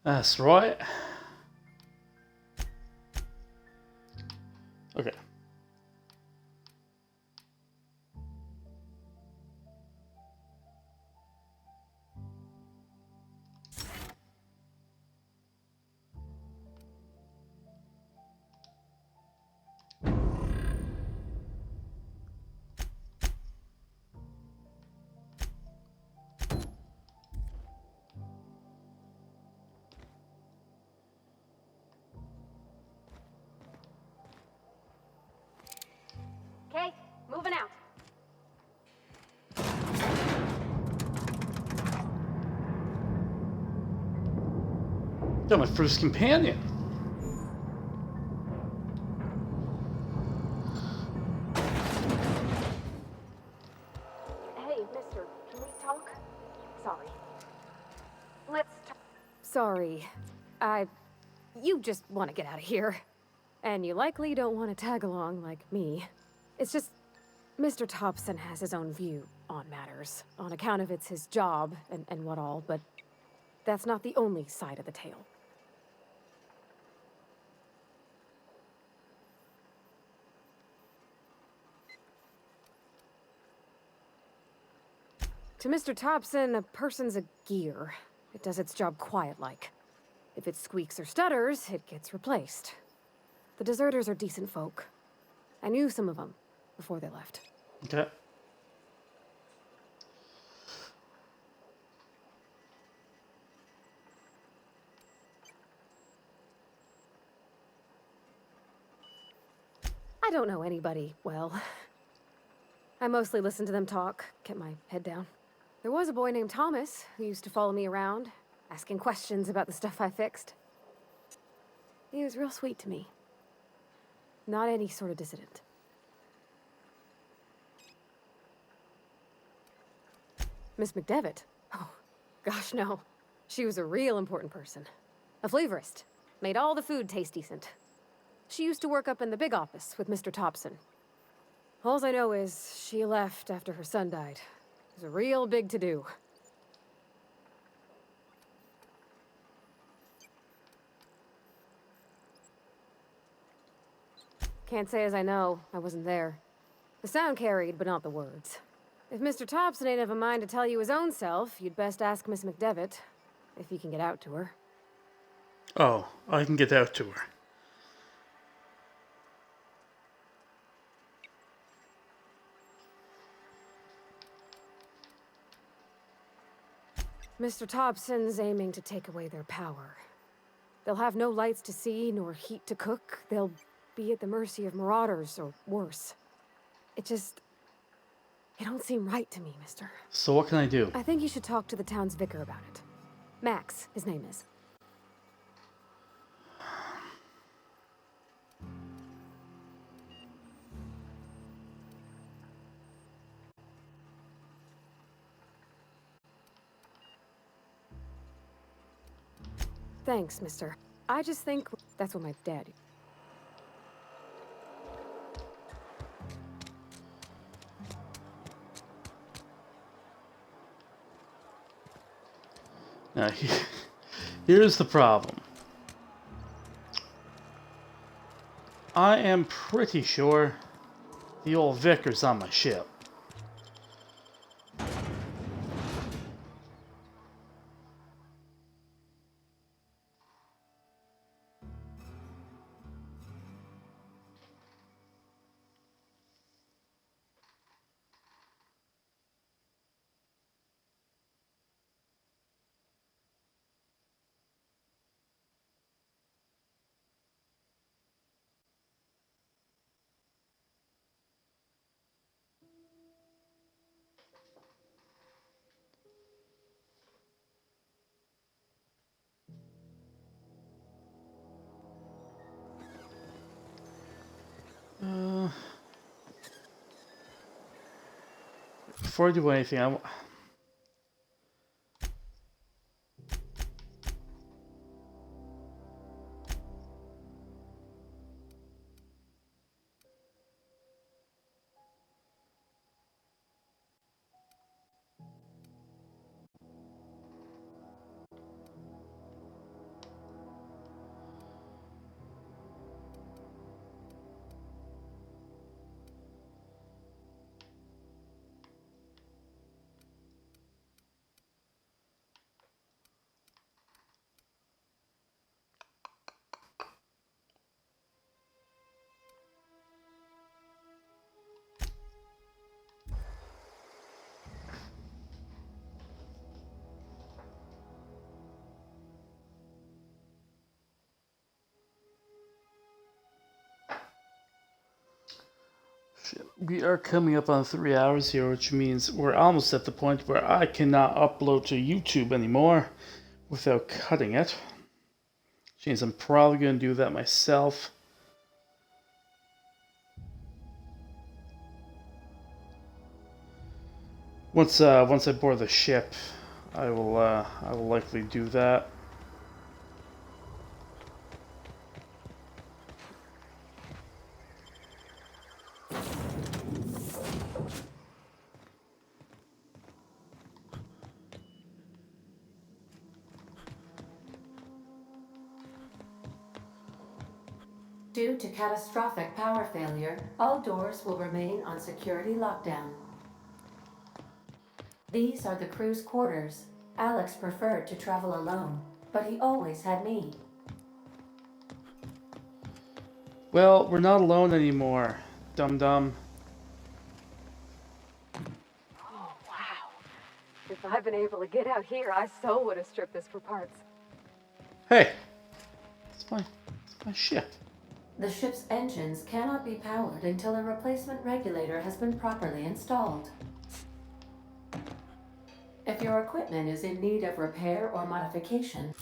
That's right. Okay. Okay, moving out. Got my first companion. Hey, mister, can we talk? Sorry. Let's talk. Sorry. You just want to get out of here. And you likely don't want to tag along like me. It's just, Mr. Thompson has his own view on matters, on account of it's his job and what all, but that's not the only side of the tale. To Mr. Thompson, a person's a gear. It does its job quiet-like. If it squeaks or stutters, it gets replaced. The deserters are decent folk. I knew some of them before they left. Okay. I don't know anybody well. I mostly listen to them talk, kept my head down. There was a boy named Thomas who used to follow me around, asking questions about the stuff I fixed. He was real sweet to me. Not any sort of dissident. Miss McDevitt? Oh, gosh, no. She was a real important person. A flavorist. Made all the food taste decent. She used to work up in the big office with Mr. Thompson. Alls I know is she left after her son died. It was a real big to-do. Can't say as I know. I wasn't there. The sound carried, but not the words. If Mr. Thompson ain't of a mind to tell you his own self, you'd best ask Miss McDevitt, if you can get out to her. Oh, I can get out to her. Mr. Thompson's aiming to take away their power. They'll have no lights to see, nor heat to cook. They'll be at the mercy of marauders, or worse. It don't seem right to me, mister. So what can I do? I think you should talk to the town's vicar about it. Max, his name is. Thanks, mister. I just think that's what my dad... Now, here's the problem. I am pretty sure the old vicar's on my ship. Before I do anything, we are coming up on 3 hours here, which means we're almost at the point where I cannot upload to YouTube anymore without cutting it. Which means I'm probably going to do that myself. Once I board the ship, I will likely do that. Due to catastrophic power failure, all doors will remain on security lockdown. These are the crew's quarters. Alex preferred to travel alone, but he always had me. Well, we're not alone anymore, dum-dum. Oh, wow. If I'd been able to get out here, I so would have stripped this for parts. Hey! It's my ship. The ship's engines cannot be powered until a replacement regulator has been properly installed. If your equipment is in need of repair or modification...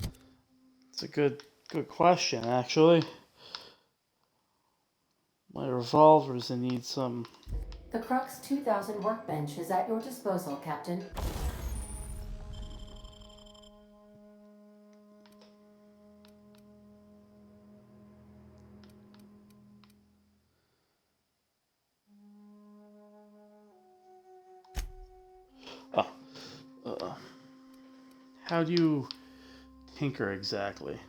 It's a good question, actually. My revolver's in need some... The Crux 2000 workbench is at your disposal, Captain. How do you tinker exactly?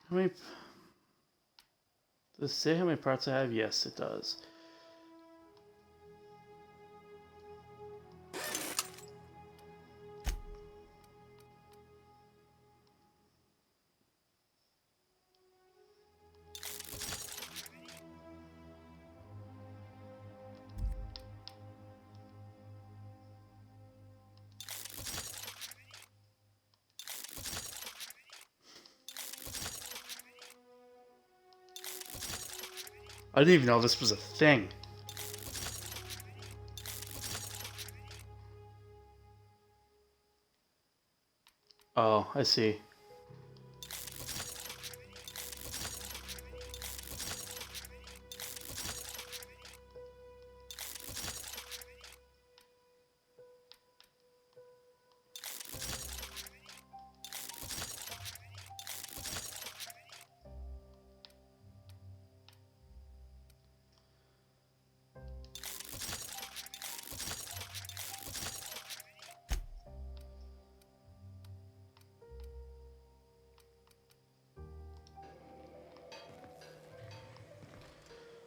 How many... Does it say how many parts I have? Yes, it does. I didn't even know this was a thing. Oh, I see.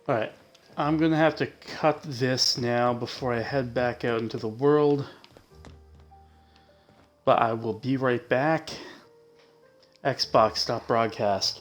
Alright, I'm going to have to cut this now before I head back out into the world. But I will be right back. Xbox, stop broadcast.